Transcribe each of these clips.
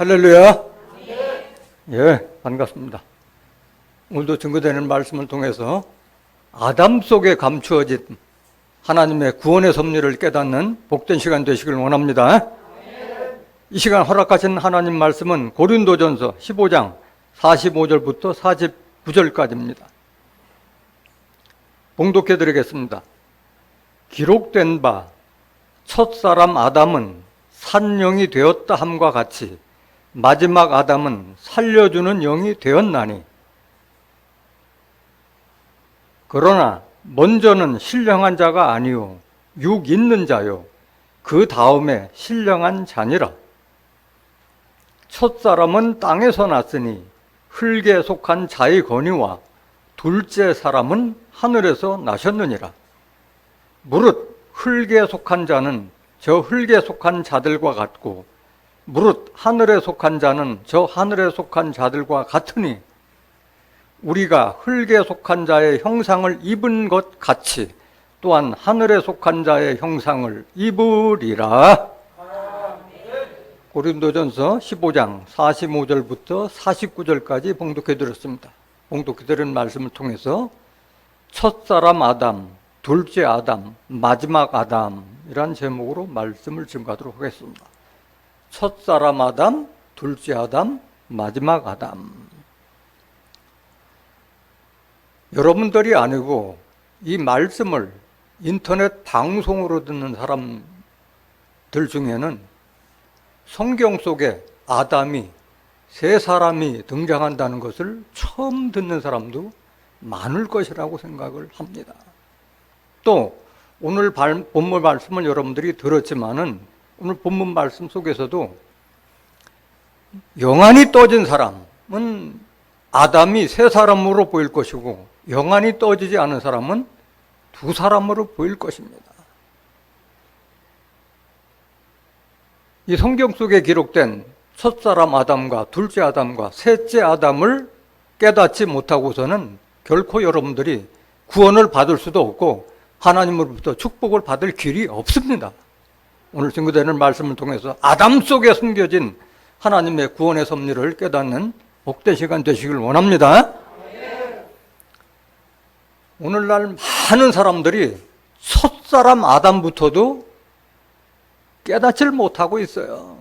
할렐루야. 예, 반갑습니다. 오늘도 증거되는 말씀을 통해서 아담 속에 감추어진 하나님의 구원의 섭리를 깨닫는 복된 시간 되시길 원합니다. 이 시간 허락하신 하나님 말씀은 고린도전서 15장 45절부터 49절까지입니다. 봉독해 드리겠습니다. 기록된 바 첫사람 아담은 산영이 되었다 함과 같이 마지막 아담은 살려주는 영이 되었나니, 그러나 먼저는 신령한 자가 아니요 육 있는 자요 그 다음에 신령한 자니라. 첫사람은 땅에서 났으니 흙에 속한 자의 건의와 둘째 사람은 하늘에서 나셨느니라. 무릇 흙에 속한 자는 저 흙에 속한 자들과 같고 무릇 하늘에 속한 자는 저 하늘에 속한 자들과 같으니 우리가 흙에 속한 자의 형상을 입은 것 같이 또한 하늘에 속한 자의 형상을 입으리라. 고린도전서 15장 45절부터 49절까지 봉독해 드렸습니다. 봉독해 드린 말씀을 통해서 첫사람 아담, 둘째 아담, 마지막 아담이란 제목으로 말씀을 증거하도록 하겠습니다. 첫사람 아담, 둘째 아담, 마지막 아담. 여러분들이 아니고 이 말씀을 인터넷 방송으로 듣는 사람들 중에는 성경 속에 아담이 세 사람이 등장한다는 것을 처음 듣는 사람도 많을 것이라고 생각을 합니다. 또 오늘 본문 말씀을 여러분들이 들었지만은 오늘 본문 말씀 속에서도 영안이 떠진 사람은 아담이 세 사람으로 보일 것이고 영안이 떠지지 않은 사람은 두 사람으로 보일 것입니다. 이 성경 속에 기록된 첫사람 아담과 둘째 아담과 셋째 아담을 깨닫지 못하고서는 결코 여러분들이 구원을 받을 수도 없고 하나님으로부터 축복을 받을 길이 없습니다. 오늘 증거되는 말씀을 통해서 아담 속에 숨겨진 하나님의 구원의 섭리를 깨닫는 복된 시간 되시길 원합니다. 오늘날 많은 사람들이 첫사람 아담부터도 깨닫지를 못하고 있어요.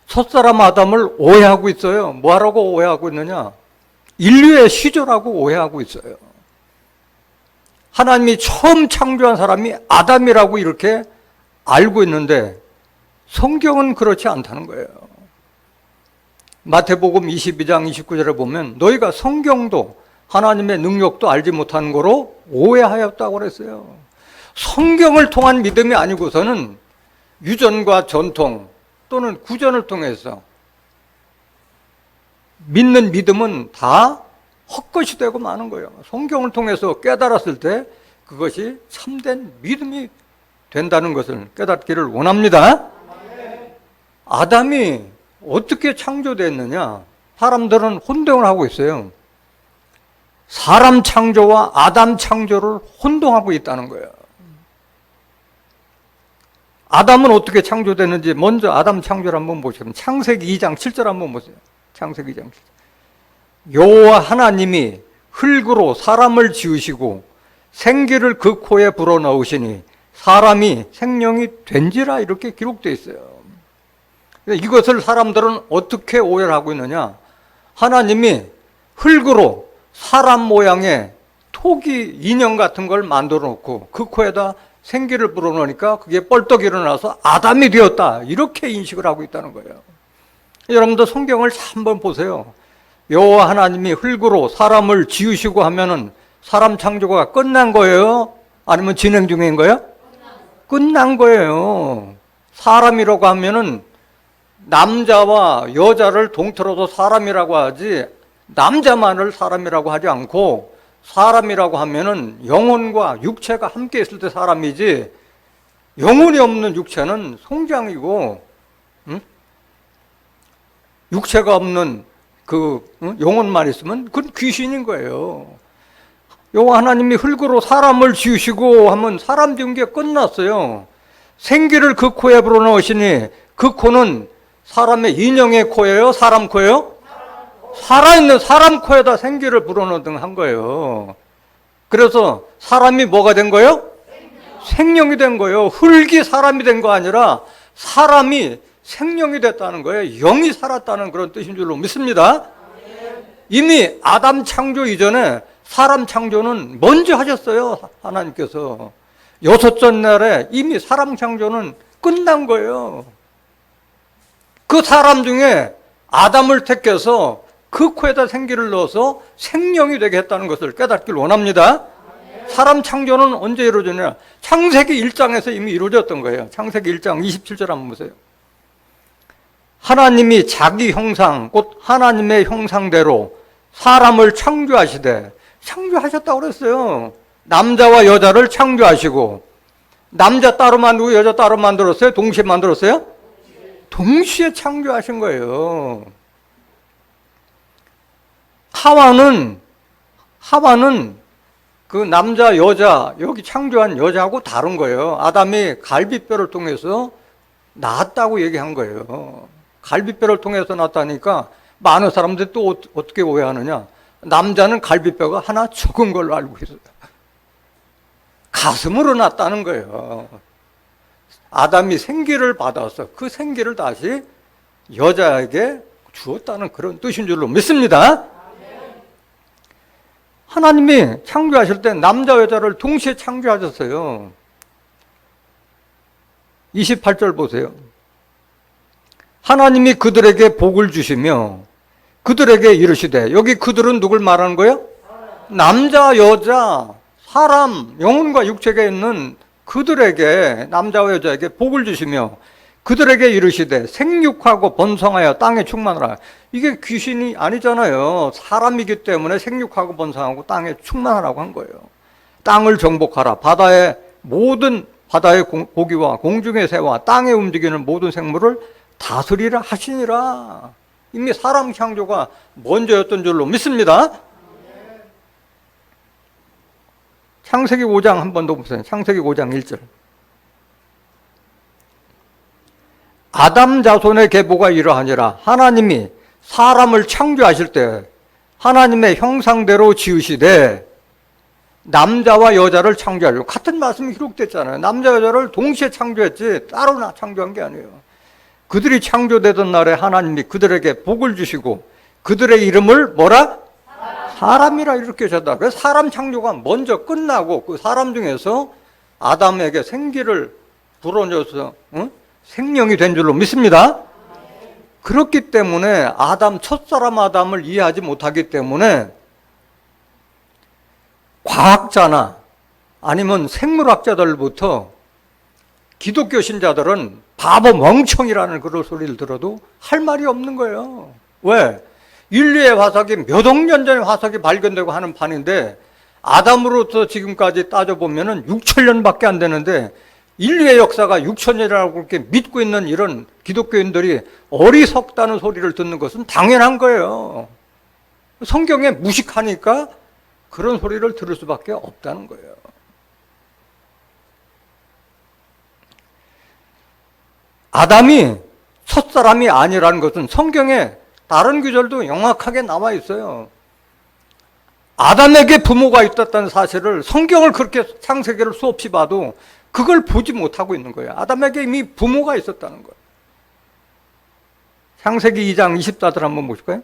첫사람 아담을 오해하고 있어요. 뭐하라고 오해하고 있느냐? 인류의 시조라고 오해하고 있어요. 하나님이 처음 창조한 사람이 아담이라고 이렇게 알고 있는데 성경은 그렇지 않다는 거예요. 마태복음 22장 29절에 보면 너희가 성경도 하나님의 능력도 알지 못하는 거로 오해하였다고 그랬어요. 성경을 통한 믿음이 아니고서는 유전과 전통 또는 구전을 통해서 믿는 믿음은 다 헛것이 되고 마는 거예요. 성경을 통해서 깨달았을 때 그것이 참된 믿음이 된다는 것을 깨닫기를 원합니다. 아담이 어떻게 창조됐느냐? 사람들은 혼동을 하고 있어요. 사람 창조와 아담 창조를 혼동하고 있다는 거예요. 아담은 어떻게 창조됐는지 먼저 아담 창조를 한번 보시면 창세기 2장 7절 한번 보세요. 창세기 2장 7절. 여호와 하나님이 흙으로 사람을 지으시고 생기를 그 코에 불어넣으시니 사람이 생명이 된지라 이렇게 기록되어 있어요. 이것을 사람들은 어떻게 오해를 하고 있느냐? 하나님이 흙으로 사람 모양의 토기 인형 같은 걸 만들어 놓고 그 코에다 생기를 불어넣으니까 그게 뻘떡 일어나서 아담이 되었다 이렇게 인식을 하고 있다는 거예요. 여러분도 성경을 한번 보세요. 여호와 하나님이 흙으로 사람을 지으시고 하면은 사람 창조가 끝난 거예요? 아니면 진행 중인 거예요? 끝난 거예요. 사람이라고 하면은 남자와 여자를 동틀어서 사람이라고 하지 남자만을 사람이라고 하지 않고 사람이라고 하면은 영혼과 육체가 함께 있을 때 사람이지 영혼이 없는 육체는 송장이고 육체가 없는 영혼만 있으면 그건 귀신인 거예요. 여호와 하나님이 흙으로 사람을 지으시고 하면 사람 지은 게 끝났어요. 생기를 그 코에 불어넣으시니 그 코는 사람의 인형의 코예요? 사람 코예요? 살아있는 사람 코에다 생기를 불어넣은 한 거예요. 그래서 사람이 뭐가 된 거예요? 생명이 된 거예요. 흙이 사람이 된 거 아니라 사람이 생명이 됐다는 거예요. 영이 살았다는 그런 뜻인 줄로 믿습니다. 이미 아담 창조 이전에 사람 창조는 먼저 하셨어요. 하나님께서. 여섯째 날에 이미 사람 창조는 끝난 거예요. 그 사람 중에 아담을 택해서 그 코에다 생기를 넣어서 생명이 되게 했다는 것을 깨닫길 원합니다. 사람 창조는 언제 이루어졌냐? 창세기 1장에서 이미 이루어졌던 거예요. 창세기 1장 27절 한번 보세요. 하나님이 자기 형상, 곧 하나님의 형상대로 사람을 창조하셨다고 그랬어요. 남자와 여자를 창조하시고, 남자 따로 만들고 여자 따로 만들었어요? 동시에 만들었어요? 동시에 창조하신 거예요. 하와는 그 남자, 여자, 여기 창조한 여자하고 다른 거예요. 아담이 갈비뼈를 통해서 낳았다고 얘기한 거예요. 갈비뼈를 통해서 낳았다니까 많은 사람들이 또 어떻게 오해하느냐. 남자는 갈비뼈가 하나 적은 걸로 알고 있어요. 가슴으로 낳았다는 거예요. 아담이 생기를 받아서 그 생기를 다시 여자에게 주었다는 그런 뜻인 줄로 믿습니다. 하나님이 창조하실 때 남자 여자를 동시에 창조하셨어요. 28절 보세요. 하나님이 그들에게 복을 주시며 그들에게 이르시되, 여기 그들은 누굴 말하는 거예요? 남자, 여자, 사람, 영혼과 육체가 있는 그들에게, 남자와 여자에게 복을 주시며 그들에게 이르시되 생육하고 번성하여 땅에 충만하라. 이게 귀신이 아니잖아요. 사람이기 때문에 생육하고 번성하고 땅에 충만하라고 한 거예요. 땅을 정복하라. 바다의 고기와 공중의 새와 땅에 움직이는 모든 생물을 다스리라 하시니라. 이미 사람 창조가 먼저였던 줄로 믿습니다. 창세기 5장 한 번 더 보세요. 창세기 5장 1절. 아담 자손의 계보가 이러하니라. 하나님이 사람을 창조하실 때 하나님의 형상대로 지으시되 남자와 여자를 창조하려고. 같은 말씀이 기록됐잖아요. 남자 여자를 동시에 창조했지 따로 창조한 게 아니에요. 그들이 창조되던 날에 하나님이 그들에게 복을 주시고 그들의 이름을 뭐라? 사람이라 이렇게 하셨다. 그래서 사람 창조가 먼저 끝나고 그 사람 중에서 아담에게 생기를 불어넣어서 생명이 된 줄로 믿습니다. 그렇기 때문에 첫사람 아담을 이해하지 못하기 때문에 과학자나 아니면 생물학자들부터 기독교 신자들은 바보 멍청이라는 그런 소리를 들어도 할 말이 없는 거예요. 왜? 인류의 화석이 몇 억 년 전에 화석이 발견되고 하는 판인데 아담으로부터 지금까지 따져보면 6,000년밖에 안 되는데 인류의 역사가 6,000년이라고 그렇게 믿고 있는 이런 기독교인들이 어리석다는 소리를 듣는 것은 당연한 거예요. 성경에 무식하니까 그런 소리를 들을 수밖에 없다는 거예요. 아담이 첫사람이 아니라는 것은 성경에 다른 구절도 명확하게 나와 있어요. 아담에게 부모가 있었다는 사실을 성경을 그렇게 창세기를 수없이 봐도 그걸 보지 못하고 있는 거예요. 아담에게 이미 부모가 있었다는 거예요. 창세기 2장 24절 한번 보실까요?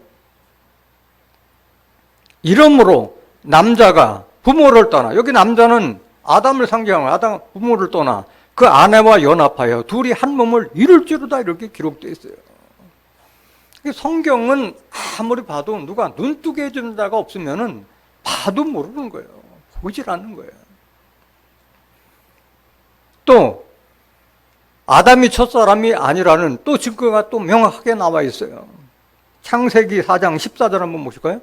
이러므로 남자가 부모를 떠나, 여기 남자는 아담을 상징하는 아담 부모를 떠나 그 아내와 연합하여 둘이 한 몸을 이룰지로다 이렇게 기록되어 있어요. 성경은 아무리 봐도 누가 눈뜨게 해주는 자가 없으면은 봐도 모르는 거예요. 보질 않는 거예요. 또 아담이 첫사람이 아니라는 또 증거가 또 명확하게 나와 있어요. 창세기 4장 14절 한번 보실까요?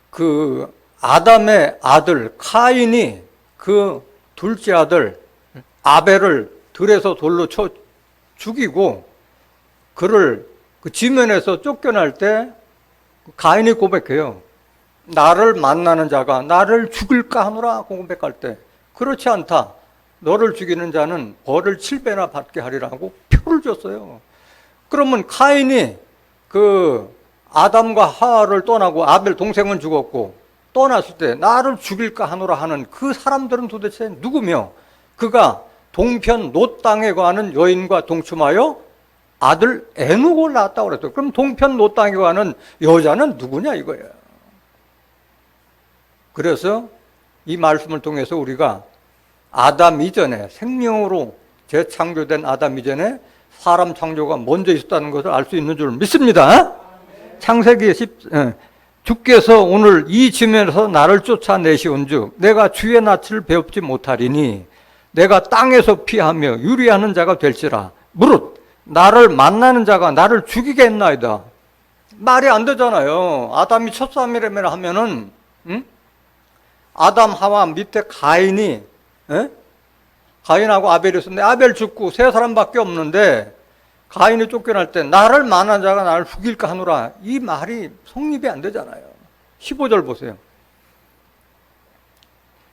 그 아담의 아들 카인이 그 둘째 아들 아벨을 들에서 돌로 쳐 죽이고 그를 그 지면에서 쫓겨날 때 가인이 고백해요. 나를 만나는 자가 나를 죽일까 하노라 고백할 때 그렇지 않다. 너를 죽이는 자는 벌을 7배나 받게 하리라고 표를 줬어요. 그러면 카인이 그 아담과 하와를 떠나고 아벨 동생은 죽었고 떠났을 때 나를 죽일까 하노라 하는 그 사람들은 도대체 누구며, 그가 동편 롯 땅에 가는 여인과 동침하여 아들 에녹을 낳았다고 그랬어요. 그럼 동편 롯 땅에 가는 여자는 누구냐 이거예요. 그래서 이 말씀을 통해서 우리가 아담 이전에, 생명으로 재창조된 아담 이전에 사람 창조가 먼저 있었다는 것을 알 수 있는 줄 믿습니다. 창세기 10, 주께서 오늘 이 지면에서 나를 쫓아내시온즉 내가 주의 낯을 배웁지 못하리니 내가 땅에서 피하며 유리하는 자가 될지라. 무릇 나를 만나는 자가 나를 죽이겠나이다. 말이 안 되잖아요. 아담이 첫사람이라면 하면은, 아담 하와 밑에 가인이, 가인하고 아벨이 있었는데 아벨 죽고 세 사람밖에 없는데 가인이 쫓겨날 때 나를 만난 자가 나를 죽일까 하노라. 이 말이 성립이 안 되잖아요. 15절 보세요.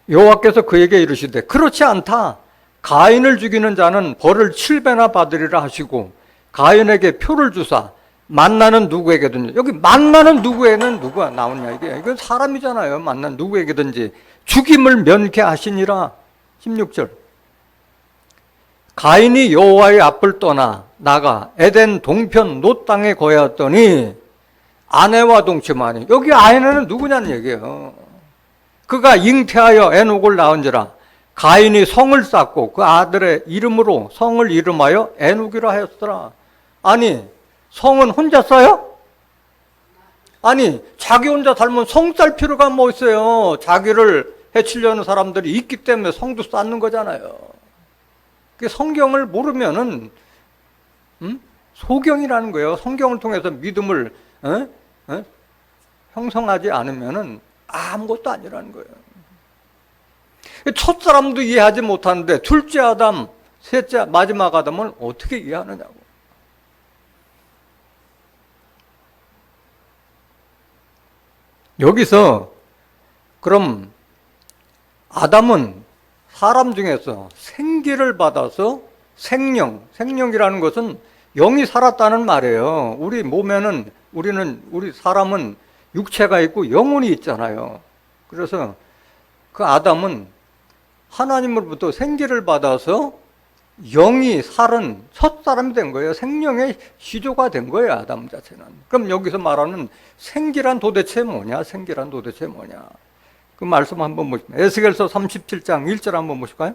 여호와께서 그에게 이르시되 그렇지 않다. 가인을 죽이는 자는 벌을 7배나 받으리라 하시고 가인에게 표를 주사 만나는 누구에게든지, 여기 만나는 누구에는 누가 나오냐, 이건 사람이잖아요. 만난 누구에게든지 죽임을 면케하시니라. 16절. 가인이 여호와의 앞을 떠나 나가 에덴 동편 롯 땅에 거하였더니 아내와 동침하니, 여기 아내는 누구냐는 얘기예요. 그가 잉태하여 에녹을 낳은지라. 가인이 성을 쌓고 그 아들의 이름으로 성을 이름하여 에녹이라 하였더라. 아니, 성은 혼자 써요? 아니, 자기 혼자 살면 성 쌀 필요가 뭐 있어요. 자기를 해치려는 사람들이 있기 때문에 성도 쌓는 거잖아요. 성경을 모르면은 소경이라는 거예요. 성경을 통해서 믿음을 형성하지 않으면은 아무것도 아니라는 거예요. 첫 사람도 이해하지 못하는데 둘째 아담, 셋째 마지막 아담을 어떻게 이해하느냐고. 여기서 그럼 아담은 사람 중에서 생기를 받아서 생명이라는 것은 영이 살았다는 말이에요. 우리 몸에는 우리 사람은 육체가 있고 영혼이 있잖아요. 그래서 그 아담은 하나님으로부터 생기를 받아서 영이 살은 첫 사람이 된 거예요. 생명의 시조가 된 거예요, 아담 자체는. 그럼 여기서 말하는 생기란 도대체 뭐냐? 생기란 도대체 뭐냐? 그 말씀 한번 보시면 에스겔서 37장 1절 한번 보실까요?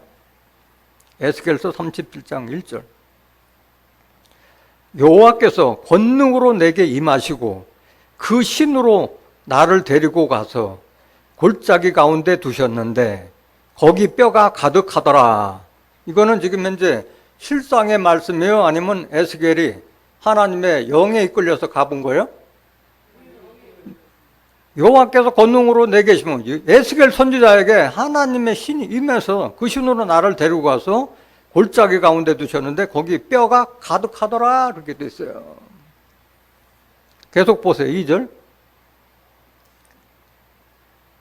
에스겔서 37장 1절. 여호와께서 권능으로 내게 임하시고 그 신으로 나를 데리고 가서 골짜기 가운데 두셨는데 거기 뼈가 가득하더라. 이거는 지금 현재 실상의 말씀이에요? 아니면 에스겔이 하나님의 영에 이끌려서 가본 거예요? 여호와께서 권능으로 내게 계시면 에스겔 선지자에게 하나님의 신이 임해서 그 신으로 나를 데리고 가서 골짜기 가운데 두셨는데 거기 뼈가 가득하더라, 이렇게 돼 있어요. 계속 보세요. 2절.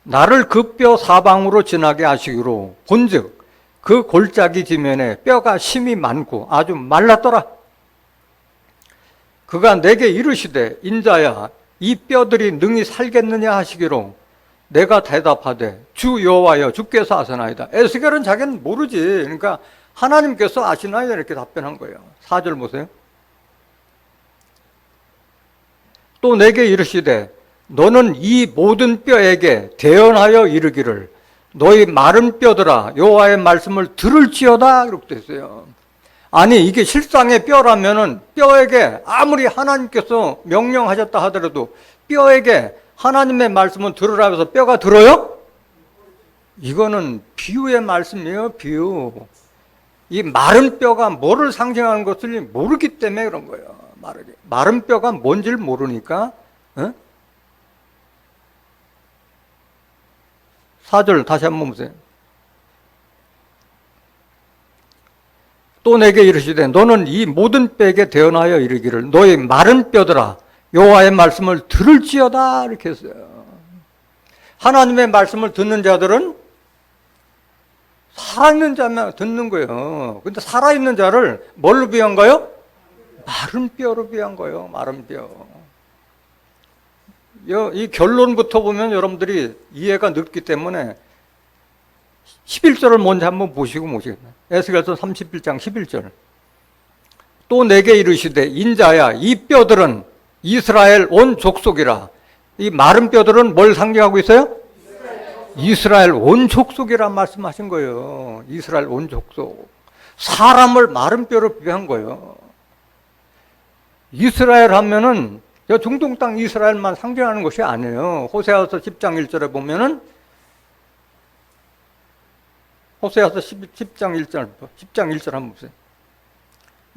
나를 그 뼈 사방으로 지나게 하시기로 본즉 그 골짜기 지면에 뼈가 심이 많고 아주 말랐더라. 그가 내게 이르시되 인자야 이 뼈들이 능히 살겠느냐 하시기로 내가 대답하되 주 여호와여 주께서 아시나이다. 에스겔은 자기는 모르지. 그러니까 하나님께서 아시나이다 이렇게 답변한 거예요. 4절 보세요. 또 내게 이르시되 너는 이 모든 뼈에게 대언하여 이르기를 너희 마른 뼈들아 여호와의 말씀을 들을지어다, 이렇게 됐어요. 아니, 이게 실상의 뼈라면은 뼈에게 아무리 하나님께서 명령하셨다 하더라도 뼈에게 하나님의 말씀을 들으라 해서 뼈가 들어요? 이거는 비유의 말씀이에요. 비유. 이 마른 뼈가 뭐를 상징하는 것을 모르기 때문에 그런 거예요. 마른 뼈가 뭔지를 모르니까. 4절 다시 한번 보세요. 또 내게 이르시되 너는 이 모든 뼈에게 대언하여 이르기를 너희 마른 뼈들아 여호와의 말씀을 들을지어다, 이렇게 했어요. 하나님의 말씀을 듣는 자들은 살아있는 자만 듣는 거예요. 근데 살아있는 자를 뭘로 비한 거예요? 마른 뼈로 비한 거예요. 마른 뼈. 이 결론부터 보면 여러분들이 이해가 늦기 때문에 11절을 먼저 한번 보시고 모시겠나요? 에스겔서 31장 11절. 또 내게 이르시되 인자야 이 뼈들은 이스라엘 온 족속이라. 이 마른 뼈들은 뭘 상징하고 있어요? 이스라엘 온 족속이라 말씀하신 거예요. 이스라엘 온 족속. 사람을 마른 뼈로 비교한 거예요. 이스라엘 하면은 중동 땅 이스라엘만 상징하는 것이 아니에요. 호세아서 10장 1절에 보면은 호세아서 10장 1절 한번 보세요.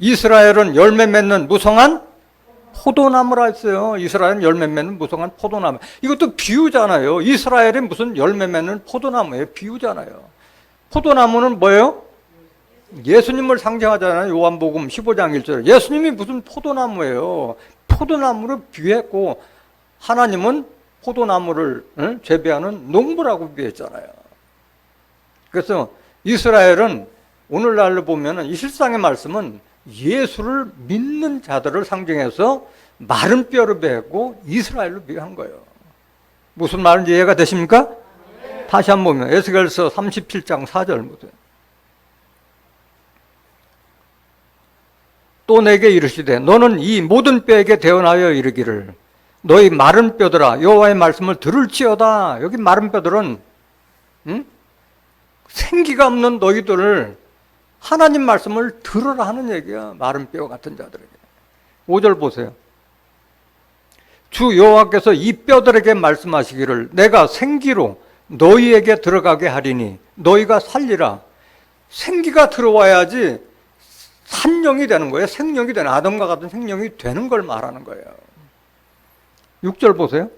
이스라엘은 열매 맺는 무성한 포도나무라 했어요. 이스라엘은 열매 맺는 무성한 포도나무. 이것도 비유잖아요. 이스라엘이 무슨 열매 맺는 포도나무예요. 비유잖아요. 포도나무는 뭐예요? 예수님을 상징하잖아요. 요한복음 15장 1절. 예수님이 무슨 포도나무예요. 포도나무를 비유했고 하나님은 포도나무를 재배하는 농부라고 비유했잖아요. 그래서 이스라엘은 오늘날로 보면 이 실상의 말씀은 예수를 믿는 자들을 상징해서 마른 뼈로 비했고 이스라엘로 비유한 거예요. 무슨 말인지 이해가 되십니까? 네. 다시 한번 보면 에스겔서 37장 4절 보세요. 또 내게 이르시되 너는 이 모든 뼈에게 대언하여 이르기를 너희 마른 뼈들아 여호와의 말씀을 들을지어다. 여기 마른 뼈들은 생기가 없는 너희들을 하나님 말씀을 들으라 하는 얘기야. 마른 뼈 같은 자들에게. 5절 보세요. 주 여호와께서 이 뼈들에게 말씀하시기를 내가 생기로 너희에게 들어가게 하리니 너희가 살리라. 생기가 들어와야지 산령이 되는 거예요. 생령이 되는, 아담과 같은 생령이 되는 걸 말하는 거예요. 6절 보세요.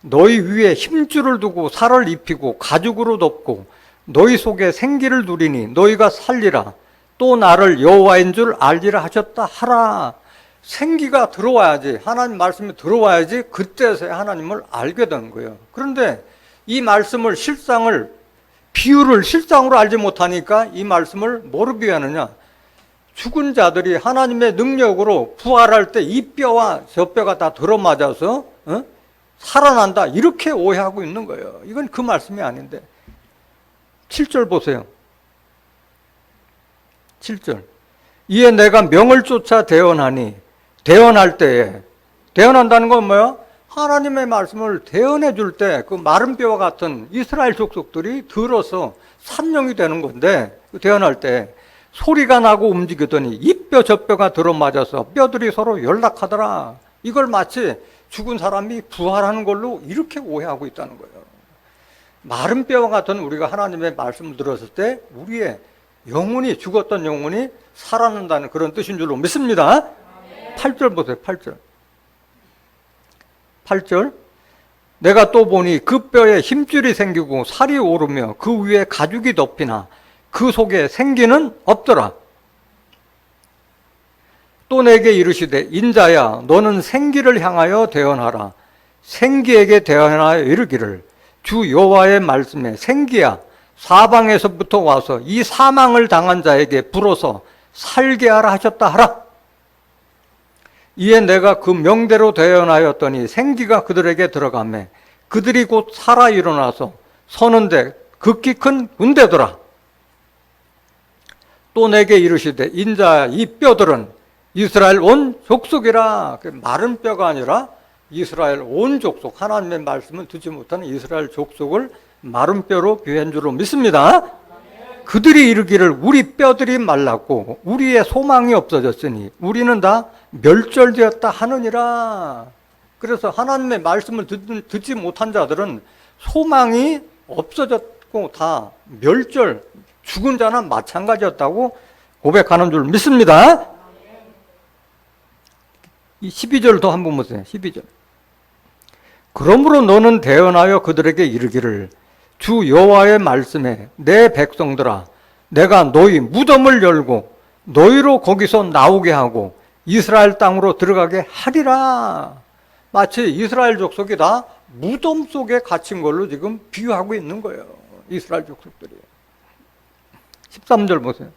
너희 위에 힘줄을 두고 살을 입히고 가죽으로 덮고 너희 속에 생기를 누리니 너희가 살리라. 또 나를 여호와인 줄 알리라 하셨다 하라. 생기가 들어와야지, 하나님 말씀이 들어와야지 그때서야 하나님을 알게 되는 거예요. 그런데 이 말씀을 비유를 실상으로 알지 못하니까 이 말씀을 뭐로 비유하느냐? 죽은 자들이 하나님의 능력으로 부활할 때 이 뼈와 저 뼈가 다 들어맞아서 살아난다, 이렇게 오해하고 있는 거예요. 이건 그 말씀이 아닌데. 7절 보세요. 7절. 이에 내가 명을 쫓아 대언하니, 대언할 때에, 대언한다는 건 뭐야? 하나님의 말씀을 대언해 줄 때 그 마른 뼈와 같은 이스라엘 족속들이 들어서 산령이 되는 건데, 대언할 때 소리가 나고 움직이더니 이 뼈 저 뼈가 들어맞아서 뼈들이 서로 연락하더라. 이걸 마치 죽은 사람이 부활하는 걸로 이렇게 오해하고 있다는 거예요. 마른 뼈와 같은 우리가 하나님의 말씀을 들었을 때 우리의 영혼이, 죽었던 영혼이 살아난다는 그런 뜻인 줄로 믿습니다. 8절 보세요. 8절. 8절. 내가 또 보니 그 뼈에 힘줄이 생기고 살이 오르며 그 위에 가죽이 덮이나 그 속에 생기는 없더라. 또 내게 이르시되 인자야 너는 생기를 향하여 대언하라. 생기에게 대언하여 이르기를 주 여호와의 말씀에 생기야 사방에서부터 와서 이 사망을 당한 자에게 불어서 살게 하라 하셨다 하라. 이에 내가 그 명대로 대언하였더니 생기가 그들에게 들어가매 그들이 곧 살아 일어나서 서는데 극히 큰 군대더라. 또 내게 이르시되 인자야 이 뼈들은 이스라엘 온 족속이라. 마른 뼈가 아니라 이스라엘 온 족속, 하나님의 말씀을 듣지 못하는 이스라엘 족속을 마른 뼈로 비유한 줄로 믿습니다. 그들이 이르기를 우리 뼈들이 말랐고 우리의 소망이 없어졌으니 우리는 다 멸절되었다 하느니라. 그래서 하나님의 말씀을 듣지 못한 자들은 소망이 없어졌고 다 멸절, 죽은 자나 마찬가지였다고 고백하는 줄 믿습니다. 이 12절도 한번 보세요. 12절. 그러므로 너는 대언하여 그들에게 이르기를 주 여호와의 말씀에 내 백성들아 내가 너희 무덤을 열고 너희로 거기서 나오게 하고 이스라엘 땅으로 들어가게 하리라. 마치 이스라엘 족속이 다 무덤 속에 갇힌 걸로 지금 비유하고 있는 거예요. 이스라엘 족속들이. 13절 보세요.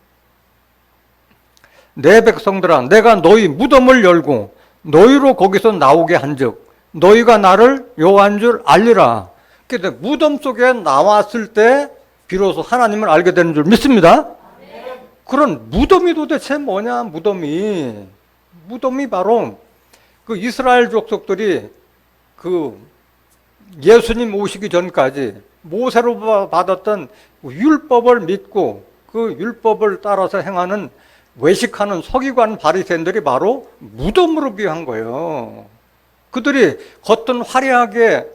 내 백성들아 내가 너희 무덤을 열고 너희로 거기서 나오게 한즉 너희가 나를 여호와인 줄 알리라. 근데 무덤 속에 나왔을 때 비로소 하나님을 알게 되는 줄 믿습니다. 그런 무덤이 도대체 뭐냐? 무덤이 바로 그 이스라엘 족속들이 그 예수님 오시기 전까지 모세로 받았던 율법을 믿고 그 율법을 따라서 행하는 외식하는 서기관 바리새인들이 바로 무덤으로 비유한 거예요. 그들이 겉은 화려하게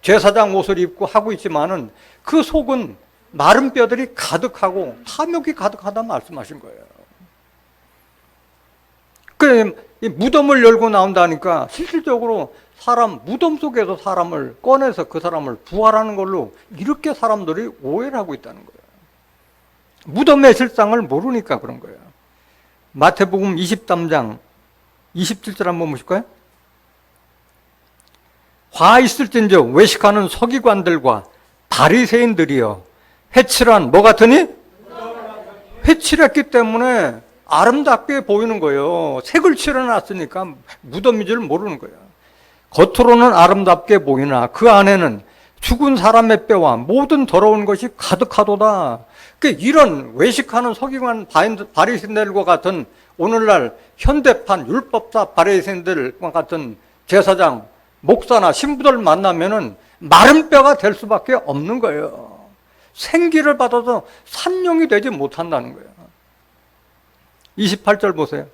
제사장 옷을 입고 하고 있지만은 그 속은 마른 뼈들이 가득하고 탐욕이 가득하다 말씀하신 거예요. 이 무덤을 열고 나온다니까 실질적으로 무덤 속에서 사람을 꺼내서 그 사람을 부활하는 걸로 이렇게 사람들이 오해를 하고 있다는 거예요. 무덤의 실상을 모르니까 그런 거예요. 마태복음 23장 27절 한번 보실까요? 화 있을진저 외식하는 서기관들과 바리새인들이여 회칠한 뭐 같으니? 회칠했기 때문에 아름답게 보이는 거예요. 색을 칠해놨으니까 무덤인 줄 모르는 거예요. 겉으로는 아름답게 보이나 그 안에는 죽은 사람의 뼈와 모든 더러운 것이 가득하도다. 이런 외식하는 서기관 바리새인들과 같은 오늘날 현대판 율법사 바리새인들과 같은 제사장, 목사나 신부들 만나면은 마른 뼈가 될 수밖에 없는 거예요. 생기를 받아서 산용이 되지 못한다는 거예요. 28절 보세요.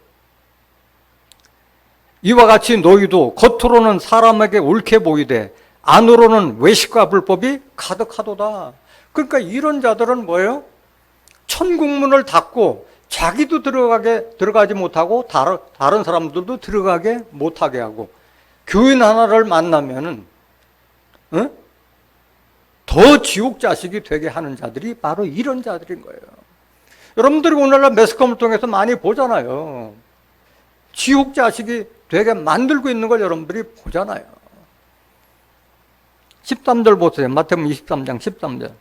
이와 같이 너희도 겉으로는 사람에게 옳게 보이되 안으로는 외식과 불법이 가득하도다. 그러니까 이런 자들은 뭐예요? 천국문을 닫고 자기도 들어가지 못하고 다른 사람들도 들어가게 못하게 하고 교인 하나를 만나면은 더 지옥 자식이 되게 하는 자들이 바로 이런 자들인 거예요. 여러분들이 오늘날 매스컴을 통해서 많이 보잖아요. 지옥 자식이 되게 만들고 있는 걸 여러분들이 보잖아요. 13절 보세요. 마태복음 23장 13절.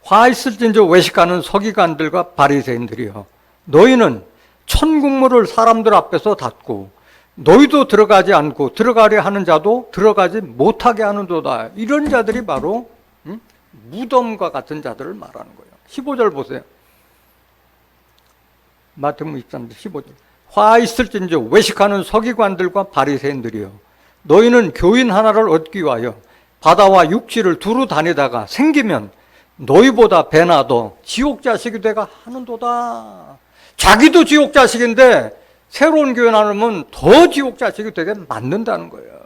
화 있을진저 외식하는 서기관들과 바리새인들이여 너희는 천국문을 사람들 앞에서 닫고 너희도 들어가지 않고 들어가려 하는 자도 들어가지 못하게 하는도다. 이런 자들이 바로 무덤과 같은 자들을 말하는 거예요. 15절 보세요. 마태복음 23장 15절. 화 있을진저 외식하는 서기관들과 바리새인들이여 너희는 교인 하나를 얻기 위하여 바다와 육지를 두루 다니다가 생기면 너희보다 배나 더 지옥 자식이 되가 하는도다. 자기도 지옥 자식인데 새로운 교회 나누면 더 지옥 자식이 되게 만든다는 거예요.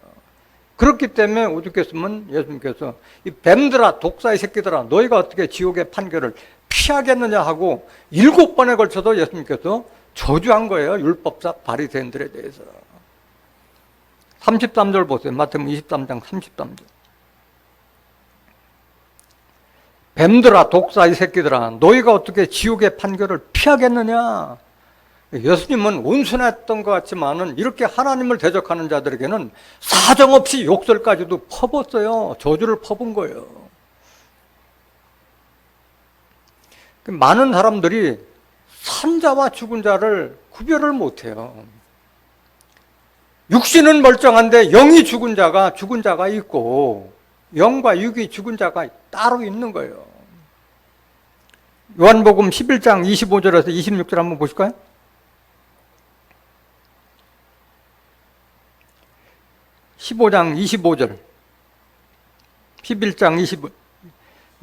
그렇기 때문에 오죽했으면 예수님께서 이 뱀들아 독사의 새끼들아 너희가 어떻게 지옥의 판결을 피하겠느냐 하고 7번에 걸쳐서 예수님께서 저주한 거예요. 율법사 바리새인들에 대해서. 33절 보세요. 마태복음 23장 33절. 뱀들아 독사의 새끼들아 너희가 어떻게 지옥의 판결을 피하겠느냐. 예수님은 온순했던 것 같지만은 이렇게 하나님을 대적하는 자들에게는 사정없이 욕설까지도 퍼붓어요. 저주를 퍼본 거예요. 많은 사람들이 산자와 죽은 자를 구별을 못해요. 육신은 멀쩡한데 영이 죽은 자가 있고 영과 육이 죽은 자가 따로 있는 거예요. 요한복음 11장 25절에서 26절 한번 보실까요? (15장 25절) 11장 25절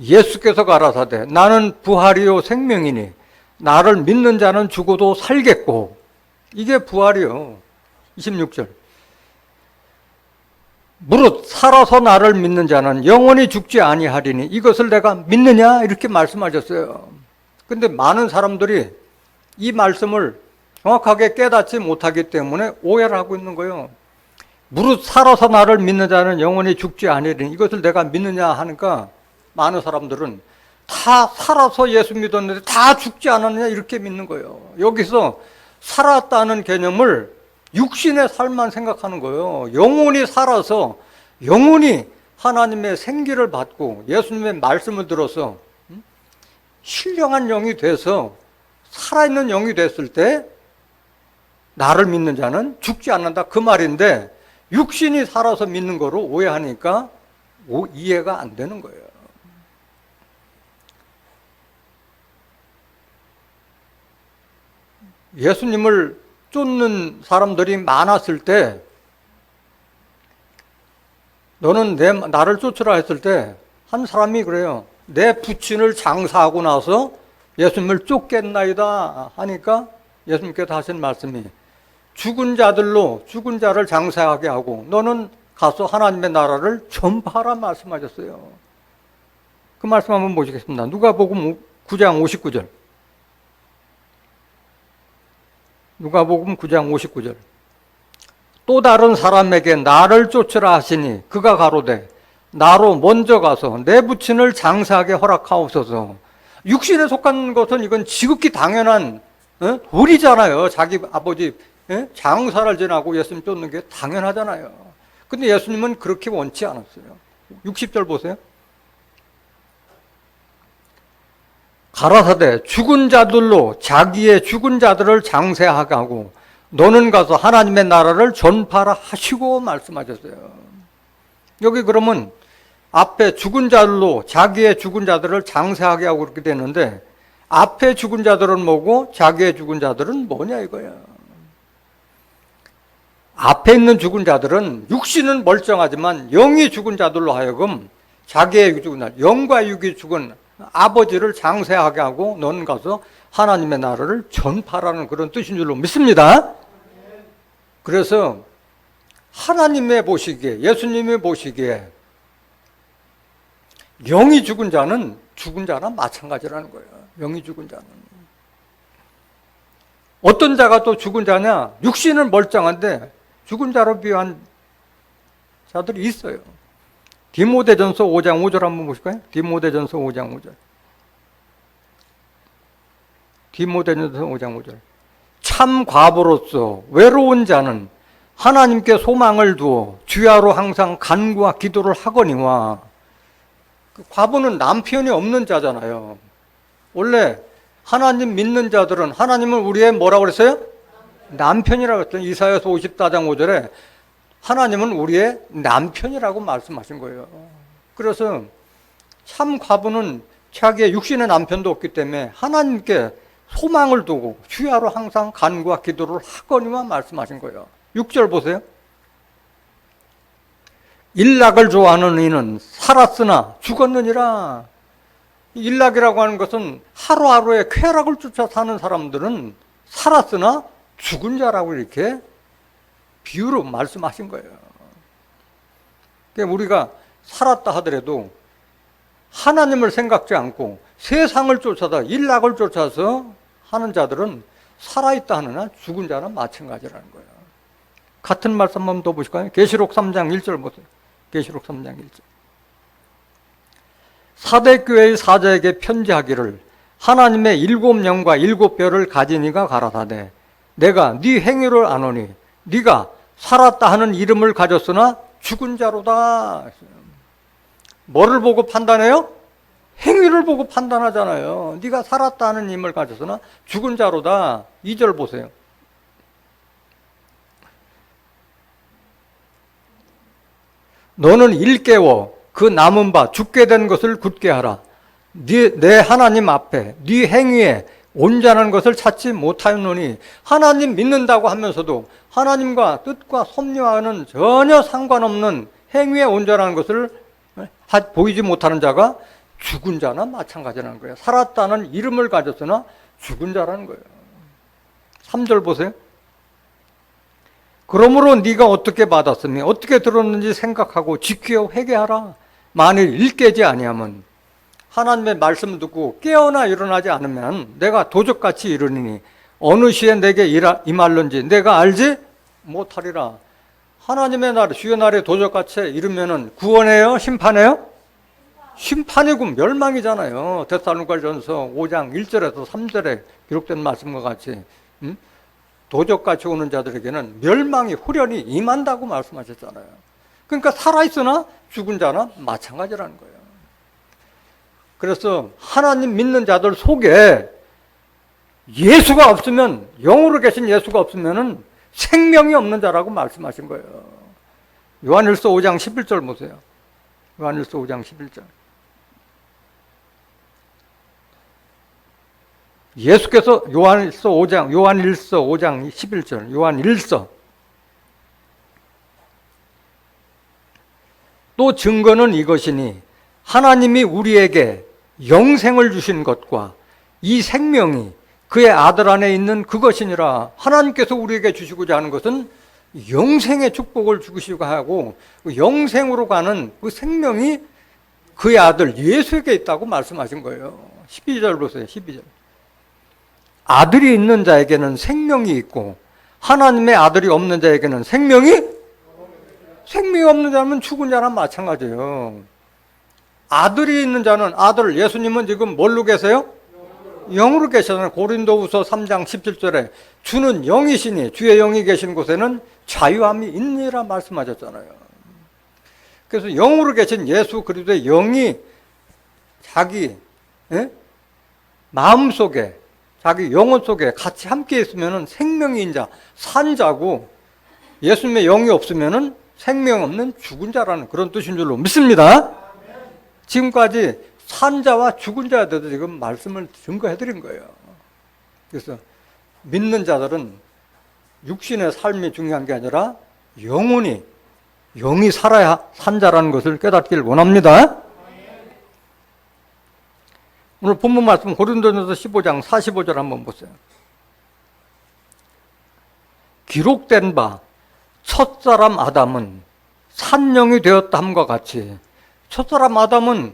예수께서 가라사대 나는 부활이요 생명이니 나를 믿는 자는 죽어도 살겠고 이게 부활이요. 26절 무릇 살아서 나를 믿는 자는 영원히 죽지 아니하리니 이것을 내가 믿느냐 이렇게 말씀하셨어요. 근데 많은 사람들이 이 말씀을 정확하게 깨닫지 못하기 때문에 오해를 하고 있는 거예요. 무릇 살아서 나를 믿는 자는 영원히 죽지 아니하리니 이것을 내가 믿느냐 하니까 많은 사람들은 다 살아서 예수 믿었는데 다 죽지 않았느냐 이렇게 믿는 거예요. 여기서 살았다는 개념을 육신의 삶만 생각하는 거예요. 영원히 살아서 영원히 하나님의 생기를 받고 예수님의 말씀을 들어서 신령한 영이 돼서 살아있는 영이 됐을 때 나를 믿는 자는 죽지 않는다 그 말인데, 육신이 살아서 믿는 거로 오해하니까 이해가 안 되는 거예요. 예수님을 쫓는 사람들이 많았을 때, 너는 나를 쫓으라 했을 때 한 사람이 그래요. 내 부친을 장사하고 나서 예수님을 쫓겠나이다 하니까 예수님께서 하신 말씀이, 죽은 자들로 죽은 자를 장사하게 하고 너는 가서 하나님의 나라를 전파하라 말씀하셨어요. 그 말씀 한번 보시겠습니다. 누가복음 9장 59절. 누가복음 9장 59절. 또 다른 사람에게 나를 쫓으라 하시니 그가 가로되 나로 먼저 가서 내 부친을 장사하게 허락하옵소서. 육신에 속한 것은 이건 지극히 당연한 도리잖아요. 자기 아버지 장사를 지나고 예수님 쫓는 게 당연하잖아요. 근데 예수님은 그렇게 원치 않았어요. 60절 보세요. 가라사대 죽은 자들로 자기의 죽은 자들을 장사하게 하고 너는 가서 하나님의 나라를 전파하라 하시고 말씀하셨어요. 여기 그러면 앞에 죽은 자들로 자기의 죽은 자들을 장사하게 하고 그렇게 되는데, 앞에 죽은 자들은 뭐고 자기의 죽은 자들은 뭐냐 이거야. 앞에 있는 죽은 자들은 육신은 멀쩡하지만 영이 죽은 자들로 하여금 자기의 죽은 자, 영과 육이 죽은 아버지를 장사하게 하고 너는 가서 하나님의 나라를 전파라는 그런 뜻인 줄로 믿습니다. 그래서 하나님의 보시기에, 예수님이 보시기에 영이 죽은 자는 죽은 자나 마찬가지라는 거예요. 영이 죽은 자는. 어떤 자가 또 죽은 자냐? 육신은 멀쩡한데 죽은 자로 비유한 자들이 있어요. 디모데전서 5장 5절 한번 보실까요? 디모데전서 5장 5절. 디모데전서 5장 5절. 참 과부로서 외로운 자는 하나님께 소망을 두어 주야로 항상 간구와 기도를 하거니와. 과부는 남편이 없는 자잖아요. 원래 하나님 믿는 자들은 하나님은 우리의 뭐라고 그랬어요? 남편이라고 했더니 이사야서 54장 5절에 하나님은 우리의 남편이라고 말씀하신 거예요. 그래서 참 과부는 자기의 육신의 남편도 없기 때문에 하나님께 소망을 두고 주야로 항상 간구와 기도를 하거니와 말씀하신 거예요. 6절 보세요. 일락을 좋아하는 이는 살았으나 죽었느니라. 일락이라고 하는 것은 하루하루의 쾌락을 쫓아 사는 사람들은 살았으나 죽은 자라고 이렇게 비유로 말씀하신 거예요. 그러니까 우리가 살았다 하더라도 하나님을 생각지 않고 세상을 쫓아다 일락을 쫓아서 하는 자들은 살아있다 하느나 죽은 자는 마찬가지라는 거예요. 같은 말씀 한번 더 보실까요? 계시록 3장 1절 보세요. 계시록 3장 1절. 사대교회의 사자에게 편지하기를 하나님의 7영과 7별을 가진 이가 가라사대 내가 네 행위를 아노니 네가 살았다 하는 이름을 가졌으나 죽은 자로다. 뭐를 보고 판단해요? 행위를 보고 판단하잖아요. 네가 살았다 하는 이름을 가졌으나 죽은 자로다. 2절 보세요. 너는 일깨워 그 남은 바 죽게 된 것을 굳게 하라. 내 하나님 앞에 네 행위에 온전한 것을 찾지 못하였노니. 하나님 믿는다고 하면서도 하나님과 뜻과 섭리와는 전혀 상관없는 행위에 온전한 것을 보이지 못하는 자가 죽은 자나 마찬가지라는 거예요. 살았다는 이름을 가졌으나 죽은 자라는 거예요. 3절 보세요. 그러므로 네가 어떻게 받았으며 어떻게 들었는지 생각하고 지키어 회개하라. 만일 일깨지 아니하면 하나님의 말씀을 듣고 깨어나 일어나지 않으면 내가 도적같이 이르니 어느 시에 내게 임할는지 내가 알지 못하리라. 하나님의 날, 주의 날에 도적같이 이르면은 구원해요? 심판해요? 심판이고 멸망이잖아요. 데살로니가전서 5장 1절에서 3절에 기록된 말씀과 같이 도적같이 오는 자들에게는 멸망이 후련히 임한다고 말씀하셨잖아요. 그러니까 살아있으나 죽은 자나 마찬가지라는 거예요. 그래서 하나님 믿는 자들 속에 예수가 없으면, 영으로 계신 예수가 없으면은 생명이 없는 자라고 말씀하신 거예요. 요한일서 5장 11절 보세요. 요한일서 5장 11절. 예수께서 요한일서 5장 11절, 요한일서. 또 증거는 이것이니 하나님이 우리에게 영생을 주신 것과 이 생명이 그의 아들 안에 있는 그것이니라. 하나님께서 우리에게 주시고자 하는 것은 영생의 축복을 주시고 하고, 그 영생으로 가는 그 생명이 그의 아들 예수에게 있다고 말씀하신 거예요. 12절 보세요. 12절. 아들이 있는 자에게는 생명이 있고 하나님의 아들이 없는 자에게는 생명이 없는 자면 죽은 자랑 마찬가지예요. 아들이 있는 자는, 아들 예수님은 지금 뭘로 계세요? 영으로 계시잖아요. 고린도후서 3장 17절에 주는 영이시니 주의 영이 계신 곳에는 자유함이 있느니라 말씀하셨잖아요. 그래서 영으로 계신 예수 그리스도의 영이 자기 마음속에, 자기 영혼 속에 같이 함께 있으면 생명인 자, 산 자고, 예수님의 영이 없으면 생명 없는 죽은 자라는 그런 뜻인 줄로 믿습니다. 지금까지 산 자와 죽은 자에 대해서 지금 말씀을 증거해 드린 거예요. 그래서 믿는 자들은 육신의 삶이 중요한 게 아니라 영이 살아야 산 자라는 것을 깨닫기를 원합니다. 오늘 본문 말씀 고린도전서 15장 45절 한번 보세요. 기록된 바 첫사람 아담은 산령이 되었다 함과 같이, 첫사람 아담은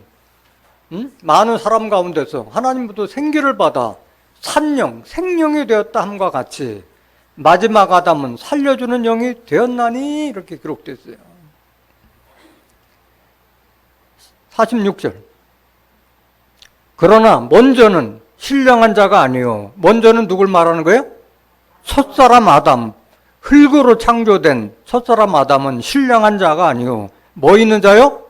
많은 사람 가운데서 하나님부터 생기를 받아 생령이 되었다 함과 같이 마지막 아담은 살려주는 영이 되었나니, 이렇게 기록되어 있어요. 46절. 그러나 먼저는 신령한 자가 아니요. 먼저는 누굴 말하는 거예요? 첫사람 아담, 흙으로 창조된 첫사람 아담은 신령한 자가 아니요. 뭐 있는 자요?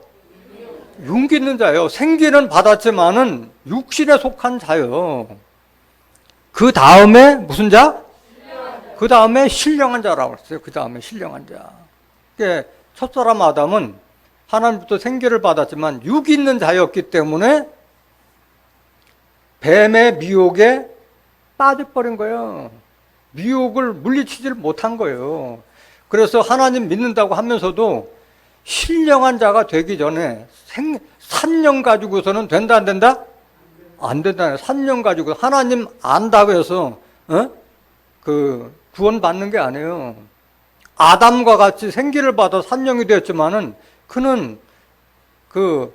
육기 있는 자요. 생기는 받았지만은 육신에 속한 자요. 그 다음에 무슨 자? 그 다음에 신령한 자라고 했어요. 그 다음에 신령한 자. 그러니까 첫사람 아담은 하나님부터 생기를 받았지만 육이 있는 자였기 때문에 뱀의 미혹에 빠져버린 거예요. 미혹을 물리치지를 못한 거예요. 그래서 하나님 믿는다고 하면서도 신령한 자가 되기 전에 산령 가지고서는 된다 안 된다? 안 된다. 산령 가지고 하나님 안다고 해서 구원 받는 게 아니에요. 아담과 같이 생기를 받아 산령이 되었지만은 그는 그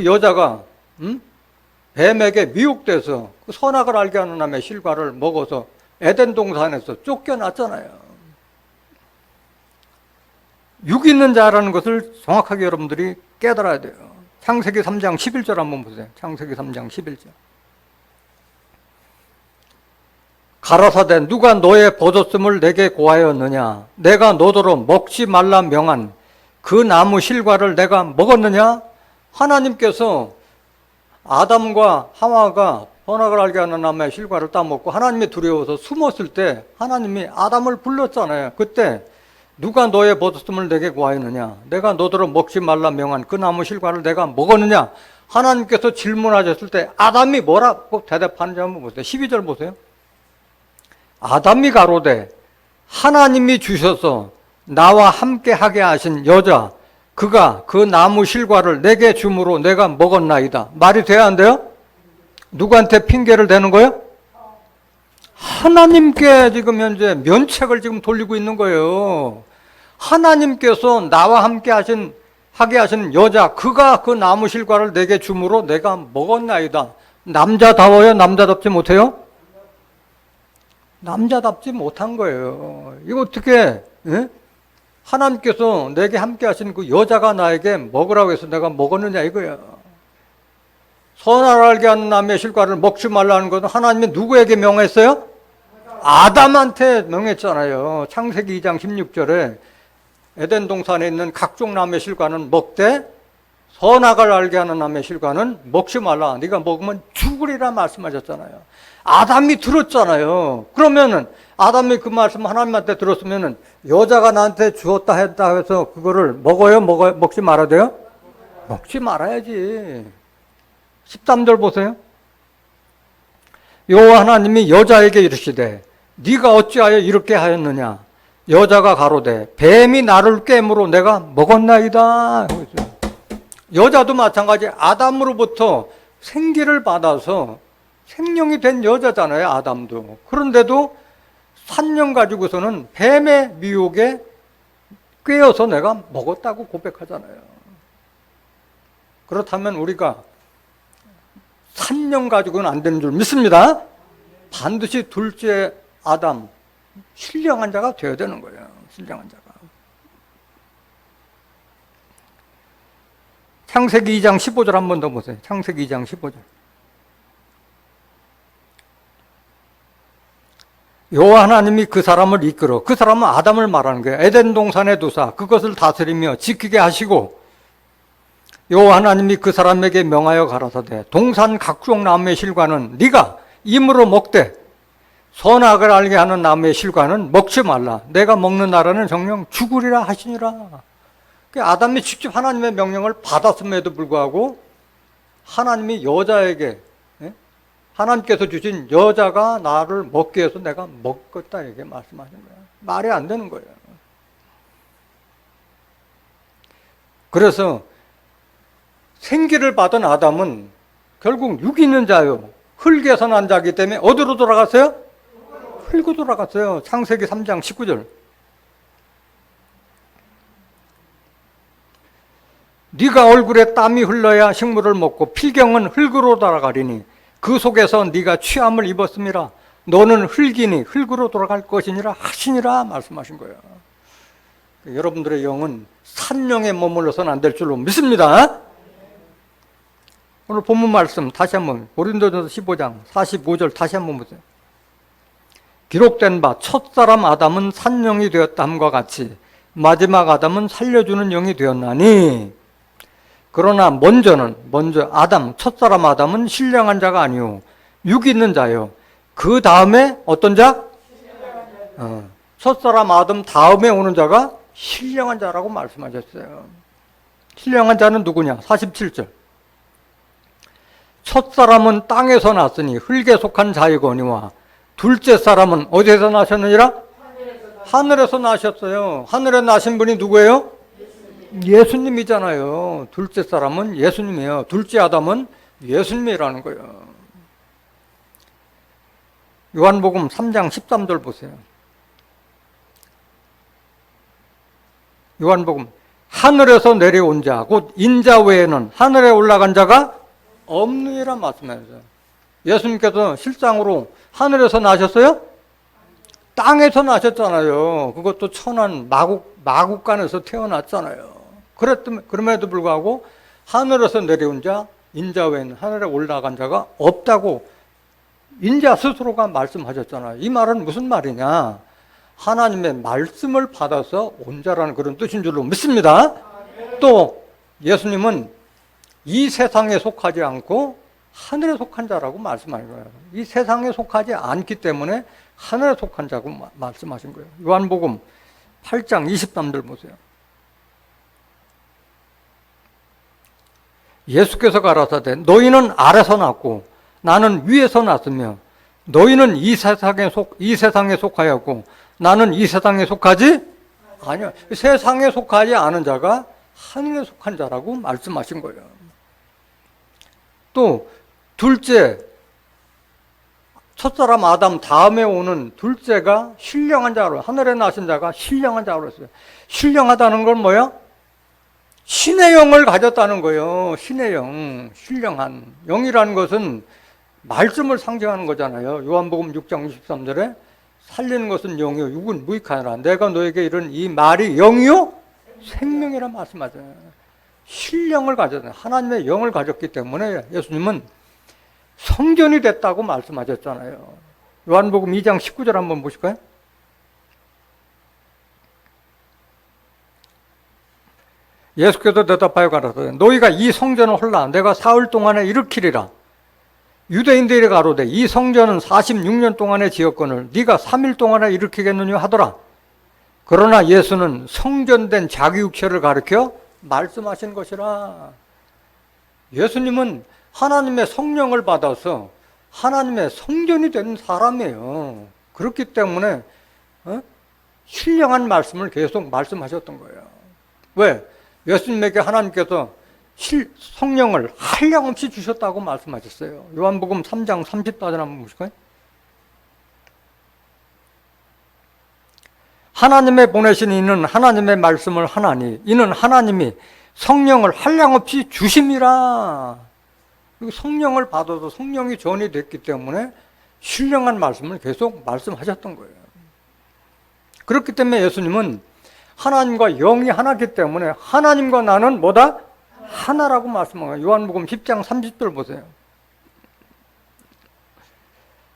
여자가 뱀에게 미혹돼서 그 선악을 알게 하는 남의 실과를 먹어서 에덴 동산에서 쫓겨났잖아요. 육 있는 자라는 것을 정확하게 여러분들이 깨달아야 돼요. 창세기 3장 11절 한번 보세요. 창세기 3장 11절. 가라사대 누가 너의 버섯음을 내게 고하였느냐? 내가 너더러 먹지 말라 명한 그 나무 실과를 내가 먹었느냐? 하나님께서 아담과 하와가 선악을 알게 하는 나무의 실과를 따먹고 하나님이 두려워서 숨었을 때 하나님이 아담을 불렀잖아요. 그때 누가 너의 버섯음을 내게 고하였느냐? 내가 너더러 먹지 말라 명한 그 나무 실과를 내가 먹었느냐? 하나님께서 질문하셨을 때 아담이 뭐라고 대답하는지 한번 보세요. 12절 보세요. 아담이 가로되 하나님이 주셔서 나와 함께 하게 하신 여자 그가 그 나무 실과를 내게 줌으로 내가 먹었나이다. 말이 돼야 안 돼요? 누구한테 핑계를 대는 거예요? 하나님께 지금 현재 면책을 지금 돌리고 있는 거예요. 하나님께서 나와 함께 하게 하신 여자 그가 그 나무 실과를 내게 줌으로 내가 먹었나이다. 남자다워요? 남자답지 못해요? 남자답지 못한 거예요. 이거 어떻게 하나님께서 내게 함께 하신 그 여자가 나에게 먹으라고 해서 내가 먹었느냐 이거야. 선악을 알게 하는 나무의 실과를 먹지 말라는 것은 하나님이 누구에게 명했어요? 아담한테 명했잖아요. 창세기 2장 16절에 에덴 동산에 있는 각종 나무의 실과는 먹되 선악을 알게 하는 나무의 실과는 먹지 말라. 네가 먹으면 죽으리라 말씀하셨잖아요. 아담이 들었잖아요. 그러면은 아담이 그 말씀 하나님한테 들었으면은 여자가 나한테 주었다 했다 해서 그거를 먹지 말아야 돼요? 먹지 말아야지. 13절 보세요. 여호와 하나님이 여자에게 이르시되 네가 어찌하여 이렇게 하였느냐. 여자가 가로되 뱀이 나를 깨므로 내가 먹었나이다. 여자도 마찬가지. 아담으로부터 생기를 받아서 생명이 된 여자잖아요. 아담도. 그런데도 산령 가지고서는 뱀의 미혹에 꿰어서 내가 먹었다고 고백하잖아요. 그렇다면 우리가 산령 가지고는 안 되는 줄 믿습니다. 반드시 둘째 아담, 신령한 자가 되어야 되는 거예요. 신령한 자가. 창세기 2장 15절 한 번 더 보세요. 창세기 2장 15절. 여호와 하나님이 그 사람을 이끌어, 그 사람은 아담을 말하는 거예요. 에덴 동산에 두사 그것을 다스리며 지키게 하시고, 여호와 하나님이 그 사람에게 명하여 가라사대 동산 각종 나무의 실과는 네가 임으로 먹되 선악을 알게 하는 나무의 실과는 먹지 말라. 내가 먹는 나라는 정령 죽으리라 하시니라. 아담이 직접 하나님의 명령을 받았음에도 불구하고 하나님이 여자에게, 하나님께서 주신 여자가 나를 먹게 해서 내가 먹겠다 이렇게 말씀하신 거예요. 말이 안 되는 거예요. 그래서 생기를 받은 아담은 결국 육 있는 자요, 흙에서 난 자이기 때문에 어디로 돌아갔어요? 흙으로 돌아갔어요. 창세기 3장 19절. 네가 얼굴에 땀이 흘러야 식물을 먹고 필경은 흙으로 돌아가리니 그 속에서 네가 취함을 입었음이라. 너는 흙이니 흙으로 돌아갈 것이니라 하시니라 말씀하신 거예요. 여러분들의 영은 산령에 머물러서는 안 될 줄로 믿습니다. 오늘 본문 말씀 다시 한번 고린도전서 15장 45절 다시 한번 보세요. 기록된 바 첫사람 아담은 산령이 되었다 함과 같이 마지막 아담은 살려주는 영이 되었나니, 그러나 먼저 아담, 첫사람 아담은 신령한 자가 아니오 육 있는 자요. 그 다음에 어떤 자? 첫사람 아담 다음에 오는 자가 신령한 자라고 말씀하셨어요. 신령한 자는 누구냐? 47절. 첫사람은 땅에서 났으니 흙에 속한 자이거니와 둘째 사람은 어디에서 나셨느니라? 하늘에서 나셨어요. 하늘에 나신 분이 누구예요? 예수님이잖아요. 둘째 사람은 예수님이에요. 둘째 아담은 예수님이라는 거예요. 요한복음 3장 13절 보세요. 요한복음, 하늘에서 내려온 자 곧 인자 외에는 하늘에 올라간 자가 없느니라 말씀하셨어요. 예수님께서 실상으로 하늘에서 나셨어요? 땅에서 나셨잖아요. 그것도 천한 마국간에서 태어났잖아요. 그럼에도 불구하고 하늘에서 내려온 자, 인자 외에는 하늘에 올라간 자가 없다고 인자 스스로가 말씀하셨잖아요. 이 말은 무슨 말이냐? 하나님의 말씀을 받아서 온 자라는 그런 뜻인 줄로 믿습니다. 또 예수님은 이 세상에 속하지 않고 하늘에 속한 자라고 말씀하신 거예요. 이 세상에 속하지 않기 때문에 하늘에 속한 자고 말씀하신 거예요. 요한복음 8장 23절 보세요. 예수께서 가라사대 너희는 아래서 났고 나는 위에서 났으며 너희는 이 세상에 속하였고 나는 이 세상에 속하지 아니요. 세상에 속하지 않은 자가 하늘에 속한 자라고 말씀하신 거예요. 또 둘째, 첫사람 아담 다음에 오는 둘째가 신령한 자로, 하늘에 나신 자가 신령한 자로 했어요. 신령하다는 건 뭐야? 신의 영을 가졌다는 거예요. 신의 영, 신령한 영이라는 것은 말씀을 상징하는 거잖아요. 요한복음 6장 23절에 살리는 것은 영이요 육은 무익하니라. 내가 너에게 이른 이 말이 영이요 생명이라 말씀하잖아요. 신령을 가졌어요. 하나님의 영을 가졌기 때문에 예수님은 성전이 됐다고 말씀하셨잖아요. 요한복음 2장 19절 한번 보실까요? 예수께서 대답하여 가라사대 너희가 이 성전을 헐라 내가 사흘 동안에 일으키리라. 유대인들이 가로되 이 성전은 46년 동안에 지었거늘 네가 3일 동안에 일으키겠느냐 하더라. 그러나 예수는 성전된 자기 육체를 가리켜 말씀하신 것이라. 예수님은 하나님의 성령을 받아서 하나님의 성전이 된 사람이에요. 그렇기 때문에 신령한 말씀을 계속 말씀하셨던 거예요. 왜? 예수님에게 하나님께서 성령을 한량없이 주셨다고 말씀하셨어요. 요한복음 3장 30절 한번 보실까요? 하나님의 보내신 이는 하나님의 말씀을 하나니 이는 하나님이 성령을 한량없이 주심이라. 성령을 받아서 성령이 전이 됐기 때문에 신령한 말씀을 계속 말씀하셨던 거예요. 그렇기 때문에 예수님은 하나님과 영이 하나이기 때문에 하나님과 나는 뭐다? 하나라고 말씀한 거예요. 요한복음 10장 30절 보세요.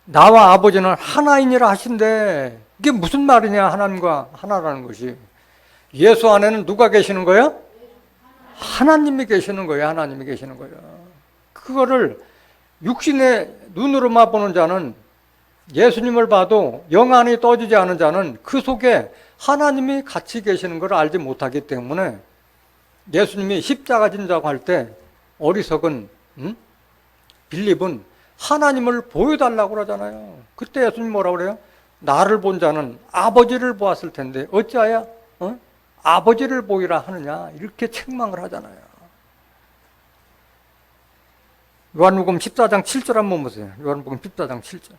나와 아버지는 하나이니라 하신데 이게 무슨 말이냐? 하나님과 하나라는 것이. 예수 안에는 누가 계시는 거예요? 하나님이 계시는 거예요. 하나님이 계시는 거예요. 그거를 육신의 눈으로만 보는 자는 예수님을 봐도 영 안이 떠지지 않은 자는 그 속에 하나님이 같이 계시는 걸 알지 못하기 때문에 예수님이 십자가 진다고 할 때 어리석은 빌립은 하나님을 보여달라고 그러잖아요. 그때 예수님 뭐라고 그래요? 나를 본 자는 아버지를 보았을 텐데 어찌하여 아버지를 보이라 하느냐 이렇게 책망을 하잖아요. 요한복음 14장 7절 한번 보세요. 요한복음 14장 7절.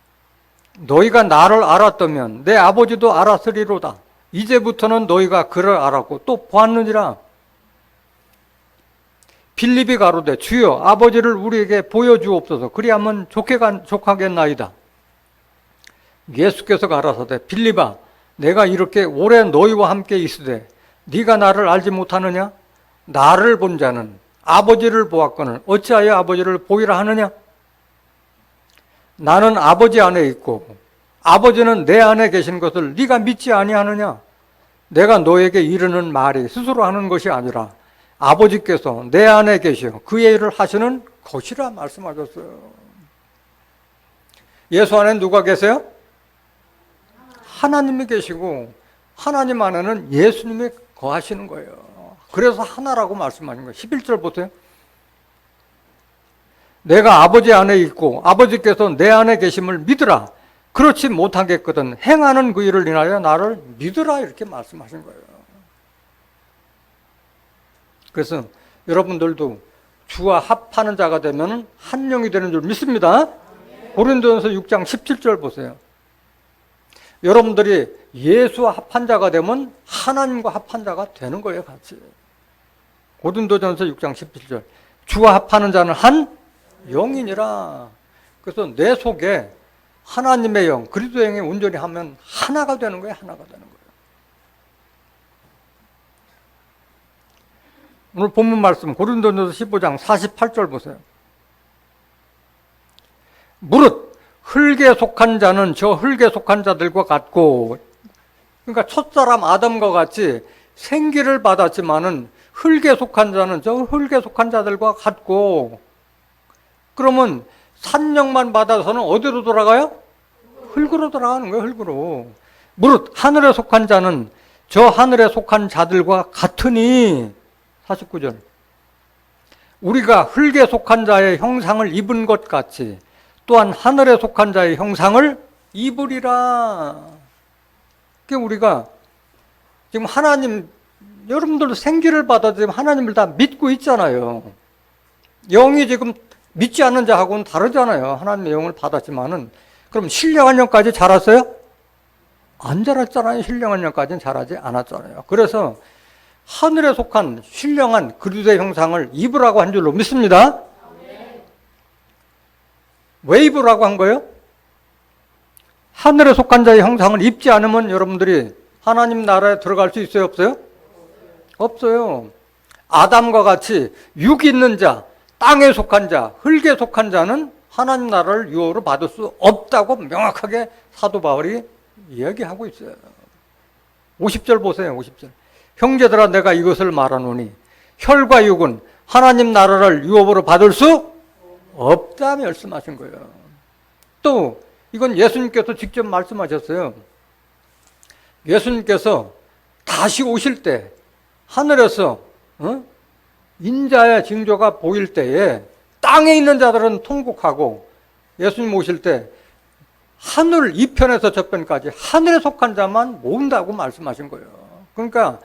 너희가 나를 알았다면 내 아버지도 알았으리로다. 이제부터는 너희가 그를 알았고 또 보았느니라. 빌립이 가로되 주여 아버지를 우리에게 보여주옵소서. 그리하면 족하겠나이다. 예수께서 가라사대 빌립아 내가 이렇게 오래 너희와 함께 있으되 네가 나를 알지 못하느냐? 나를 본 자는 아버지를 보았거늘 어찌하여 아버지를 보이라 하느냐? 나는 아버지 안에 있고 아버지는 내 안에 계신 것을 네가 믿지 아니하느냐? 내가 너에게 이르는 말이 스스로 하는 것이 아니라 아버지께서 내 안에 계시어 그의 일을 하시는 것이라 말씀하셨어요. 예수 안에 누가 계세요? 하나님이 계시고 하나님 안에는 예수님이 거하시는 거예요. 그래서 하나라고 말씀하신 거예요. 11절 보세요. 내가 아버지 안에 있고 아버지께서 내 안에 계심을 믿으라. 그렇지 못하겠거든 행하는 그 일을 인하여 나를 믿으라 이렇게 말씀하신 거예요. 그래서 여러분들도 주와 합하는 자가 되면 한 영이 되는 줄 믿습니다. 고린도전서 6장 17절 보세요. 여러분들이 예수와 합한 자가 되면 하나님과 합한 자가 되는 거예요, 같이. 고린도전서 6장 17절. 주와 합하는 자는 한 영이니라. 그래서 내 속에 하나님의 영, 그리스도의 영이 온전히 하면 하나가 되는 거예요, 하나가 되는 거예요. 오늘 본문 말씀 고린도전서 15장 48절 보세요. 무릇 흙에 속한 자는 저 흙에 속한 자들과 같고, 그러니까 첫사람 아담과 같이 생기를 받았지만은 흙에 속한 자는 저 흙에 속한 자들과 같고, 그러면 산령만 받아서는 어디로 돌아가요? 흙으로 돌아가는 거예요, 흙으로. 무릇 하늘에 속한 자는 저 하늘에 속한 자들과 같으니, 49절. 우리가 흙에 속한 자의 형상을 입은 것 같이 또한 하늘에 속한 자의 형상을 입으리라. 그러니까 우리가 지금 하나님, 여러분들도 생기를 받아서 하나님을 다 믿고 있잖아요. 영이 지금 믿지 않는 자하고는 다르잖아요. 하나님의 영을 받았지만은. 그럼 신령한 영까지 자랐어요? 안 자랐잖아요. 신령한 영까지는 자라지 않았잖아요. 그래서 하늘에 속한 신령한 그리스도의 형상을 입으라고 한 줄로 믿습니다. 왜 입으라고 한 거예요? 하늘에 속한 자의 형상을 입지 않으면 여러분들이 하나님 나라에 들어갈 수 있어요? 없어요? 없어요. 아담과 같이 육 있는 자, 땅에 속한 자, 흙에 속한 자는 하나님 나라를 유업으로 받을 수 없다고 명확하게 사도 바울이 이야기하고 있어요. 50절 보세요. 50절. 형제들아 내가 이것을 말하노니 혈과 육은 하나님 나라를 유업으로 받을 수 없다 말씀하신 거예요. 또 이건 예수님께서 직접 말씀하셨어요. 예수님께서 다시 오실 때 하늘에서 인자의 징조가 보일 때에 땅에 있는 자들은 통곡하고, 예수님 오실 때 하늘 이편에서 저편까지 하늘에 속한 자만 모은다고 말씀하신 거예요. 그러니까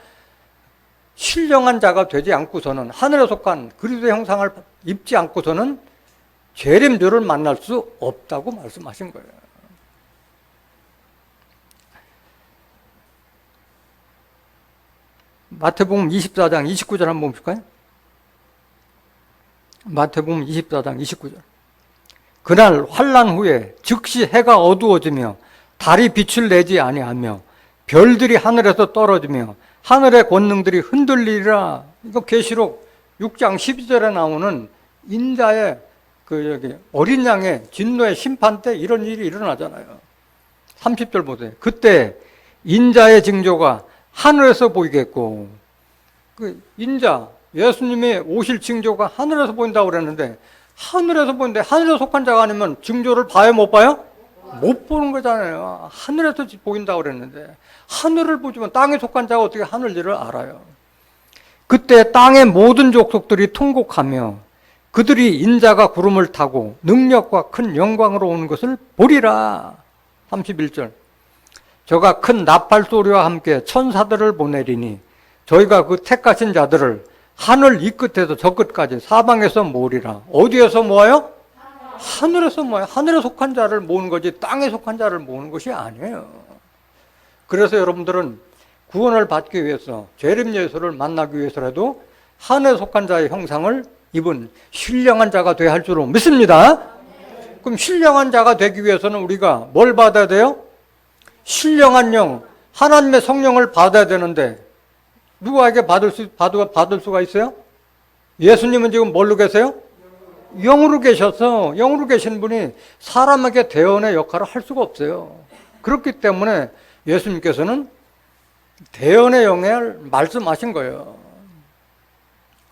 신령한 자가 되지 않고서는, 하늘에 속한 그리스도의 형상을 입지 않고서는 재림주를 만날 수 없다고 말씀하신 거예요. 마태복음 24장 29절 한번 보실까요? 마태복음 24장 29절. 그날 환난 후에 즉시 해가 어두워지며 달이 빛을 내지 아니하며 별들이 하늘에서 떨어지며 하늘의 권능들이 흔들리리라. 이거 계시록 6장 12절에 나오는 인자의 어린 양의 진노의 심판 때 이런 일이 일어나잖아요. 30절 보세요. 그때 인자의 징조가 하늘에서 보이겠고, 인자 예수님이 오실 징조가 하늘에서 보인다고 그랬는데, 하늘에서 보이는데 하늘에 속한 자가 아니면 징조를 봐요, 못 봐요? 못 보는 거잖아요. 하늘에서 보인다고 그랬는데, 하늘을 보지만 땅에 속한 자가 어떻게 하늘 일을 알아요? 그때 땅의 모든 족속들이 통곡하며 그들이 인자가 구름을 타고 능력과 큰 영광으로 오는 것을 보리라. 31절. 저가 큰 나팔 소리와 함께 천사들을 보내리니 저희가 그 택하신 자들을 하늘 이 끝에서 저 끝까지 사방에서 모으리라. 어디에서 모아요? 하늘에서 모아요. 하늘에 속한 자를 모으는 거지 땅에 속한 자를 모으는 것이 아니에요. 그래서 여러분들은 구원을 받기 위해서, 재림 예수를 만나기 위해서라도 하늘에 속한 자의 형상을 입은 신령한 자가 되어야 할 줄로 믿습니다. 그럼 신령한 자가 되기 위해서는 우리가 뭘 받아야 돼요? 신령한 영, 하나님의 성령을 받아야 되는데 누구에게 받을 수가 있어요? 예수님은 지금 뭘로 계세요? 영으로 계셔서, 영으로 계신 분이 사람에게 대언의 역할을 할 수가 없어요. 그렇기 때문에 예수님께서는 대언의 영을 말씀하신 거예요.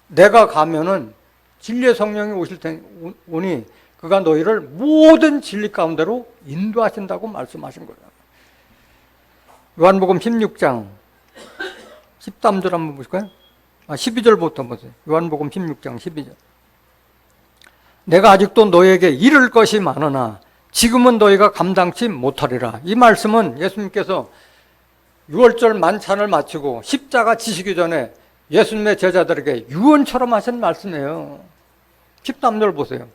내가 가면은 진리의 성령이 오실 테니 오니 그가 너희를 모든 진리 가운데로 인도하신다고 말씀하신 거예요. 요한복음 16장 13절 한번 보실까요? 12절부터 보세요. 요한복음 16장 12절. 내가 아직도 너희에게 이를 것이 많으나 지금은 너희가 감당치 못하리라. 이 말씀은 예수님께서 6월절 만찬을 마치고 십자가 지시기 전에 예수님의 제자들에게 유언처럼 하신 말씀이에요. 13절 보세요.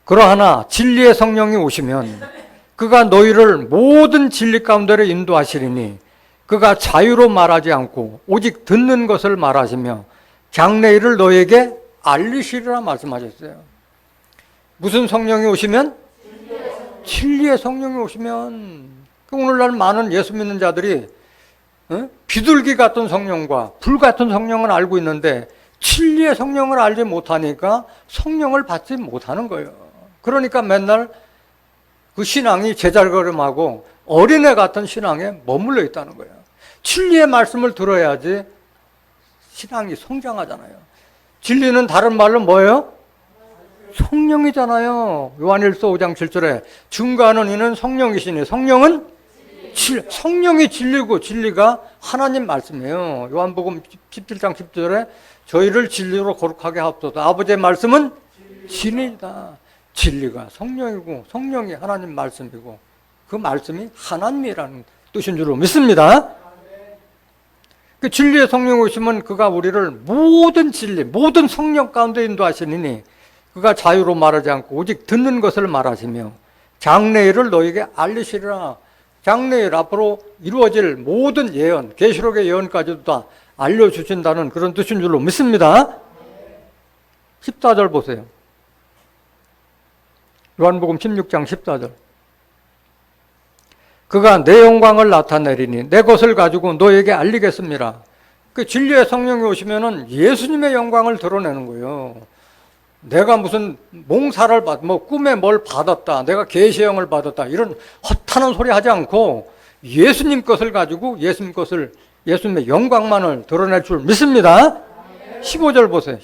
그러하나 진리의 성령이 오시면 그가 너희를 모든 진리 가운데로 인도하시리니 그가 자유로 말하지 않고 오직 듣는 것을 말하시며 장래일을 너희에게 알리시리라 말씀하셨어요. 무슨 성령이 오시면? 진리의 성령이 오시면. 오늘날 많은 예수 믿는 자들이 비둘기 같은 성령과 불 같은 성령을 알고 있는데 진리의 성령을 알지 못하니까 성령을 받지 못하는 거예요. 그러니까 맨날 그 신앙이 제잘거림하고 어린애 같은 신앙에 머물러 있다는 거예요. 진리의 말씀을 들어야지 신앙이 성장하잖아요. 진리는 다른 말로 뭐예요? 성령이잖아요. 요한일서 5장 7절에 증거하는 이는 성령이시니 성령은 성령이 진리고 진리가 하나님 말씀이에요. 요한복음 17장 10절에 저희를 진리로 거룩하게 하옵소서. 아버지의 말씀은 진리다. 진리가 성령이고 성령이 하나님 말씀이고 그 말씀이 하나님이라는 뜻인 줄로 믿습니다. 그 진리의 성령이 오시면 그가 우리를 모든 진리, 모든 성령 가운데 인도하시니 그가 자유로 말하지 않고 오직 듣는 것을 말하시며 장래일을 너에게 알리시리라. 장래일 앞으로 이루어질 모든 예언, 계시록의 예언까지도 다 알려주신다는 그런 뜻인 줄로 믿습니다. 14절 보세요. 요한복음 16장 14절. 그가 내 영광을 나타내리니 내 것을 가지고 너에게 알리겠습니다. 그 진리의 성령이 오시면은 예수님의 영광을 드러내는 거예요. 내가 무슨 몽사를 꿈에 뭘 받았다, 내가 계시형을 받았다, 이런 허탄한 소리 하지 않고 예수님 것을 가지고 예수님의 영광만을 드러낼 줄 믿습니다. 15절 보세요.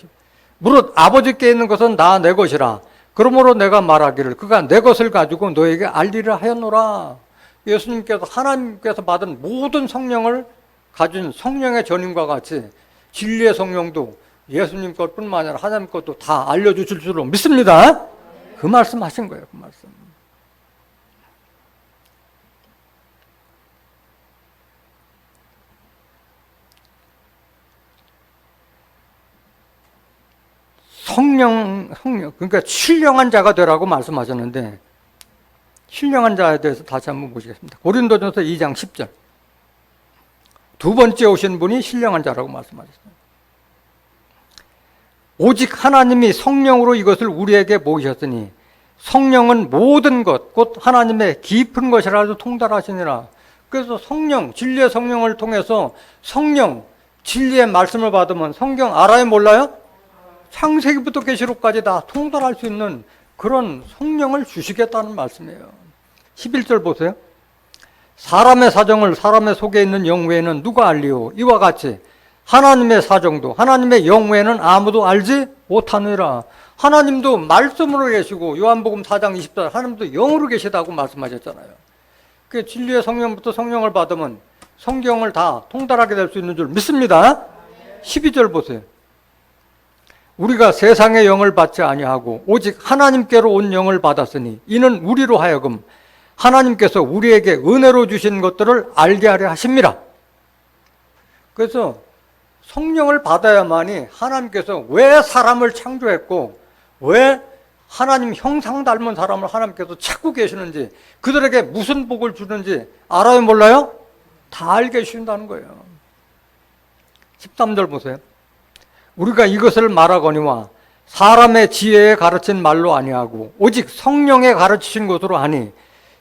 무릇 아버지께 있는 것은 다 내 것이라. 그러므로 내가 말하기를 그가 내 것을 가지고 너에게 알리라 하였노라. 예수님께서 하나님께서 받은 모든 성령을 가진 성령의 전임과 같이 진리의 성령도 예수님 것뿐만 아니라 하나님 것도 다 알려주실 줄로 믿습니다. 그 말씀 하신 거예요. 그 말씀. 성령, 그러니까 신령한 자가 되라고 말씀하셨는데 신령한 자에 대해서 다시 한번 보시겠습니다. 고린도전서 2장 10절. 두 번째 오신 분이 신령한 자라고 말씀하셨습니다. 오직 하나님이 성령으로 이것을 우리에게 보이셨으니 성령은 모든 것, 곧 하나님의 깊은 것이라도 통달하시니라. 그래서 성령, 진리의 성령을 통해서 성령, 진리의 말씀을 받으면 성경 알아요, 몰라요? 창세기부터 계시록까지 다 통달할 수 있는 그런 성령을 주시겠다는 말씀이에요. 11절 보세요. 사람의 사정을 사람의 속에 있는 영 외에는 누가 알리오? 이와 같이 하나님의 사정도 하나님의 영 외에는 아무도 알지 못하느니라. 하나님도 말씀으로 계시고 요한복음 4장 20절 하나님도 영으로 계시다고 말씀하셨잖아요. 그 진리의 성령부터 성령을 받으면 성경을 다 통달하게 될 수 있는 줄 믿습니다. 12절 보세요. 우리가 세상의 영을 받지 아니하고 오직 하나님께로 온 영을 받았으니 이는 우리로 하여금 하나님께서 우리에게 은혜로 주신 것들을 알게 하려 하십니다. 그래서 성령을 받아야만이 하나님께서 왜 사람을 창조했고 왜 하나님 형상 닮은 사람을 하나님께서 찾고 계시는지 그들에게 무슨 복을 주는지 알아요, 몰라요? 다 알게 해주신다는 거예요. 13절 보세요. 우리가 이것을 말하거니와 사람의 지혜에 가르친 말로 아니하고 오직 성령에 가르치신 것으로 하니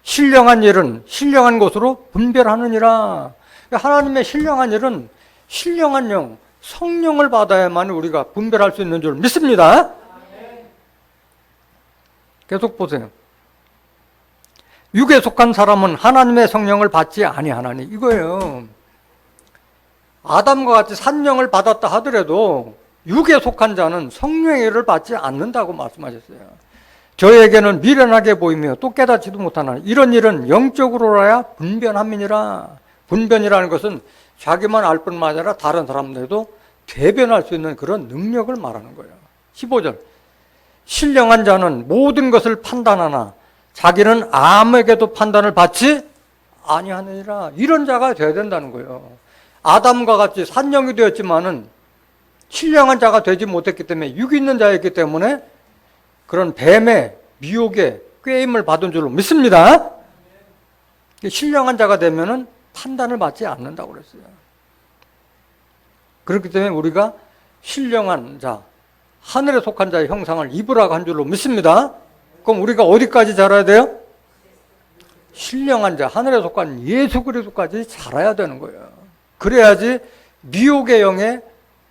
신령한 일은 신령한 것으로 분별하느니라. 하나님의 신령한 일은 신령한 영, 성령을 받아야만 우리가 분별할 수 있는 줄 믿습니다. 계속 보세요. 육에 속한 사람은 하나님의 성령을 받지 아니하나니 이거예요. 아담과 같이 산령을 받았다 하더라도 육에 속한 자는 성령의 일을 받지 않는다고 말씀하셨어요. 저에게는 미련하게 보이며 또 깨닫지도 못하나 이런 일은 영적으로라야 분변함이니라. 분변이라는 것은 자기만 알 뿐만 아니라 다른 사람들도 대변할 수 있는 그런 능력을 말하는 거예요. 15절. 신령한 자는 모든 것을 판단하나 자기는 아무에게도 판단을 받지 아니하느니라. 이런 자가 되어야 된다는 거예요. 아담과 같이 산령이 되었지만은 신령한 자가 되지 못했기 때문에 육 있는 자였기 때문에 그런 뱀의 미혹에 꾀임을 받은 줄로 믿습니다. 신령한 자가 되면은 판단을 받지 않는다고 그랬어요. 그렇기 때문에 우리가 신령한 자, 하늘에 속한 자의 형상을 입으라고 한 줄로 믿습니다. 그럼 우리가 어디까지 자라야 돼요? 신령한 자, 하늘에 속한 예수 그리스도까지 자라야 되는 거예요. 그래야지 미혹의 영에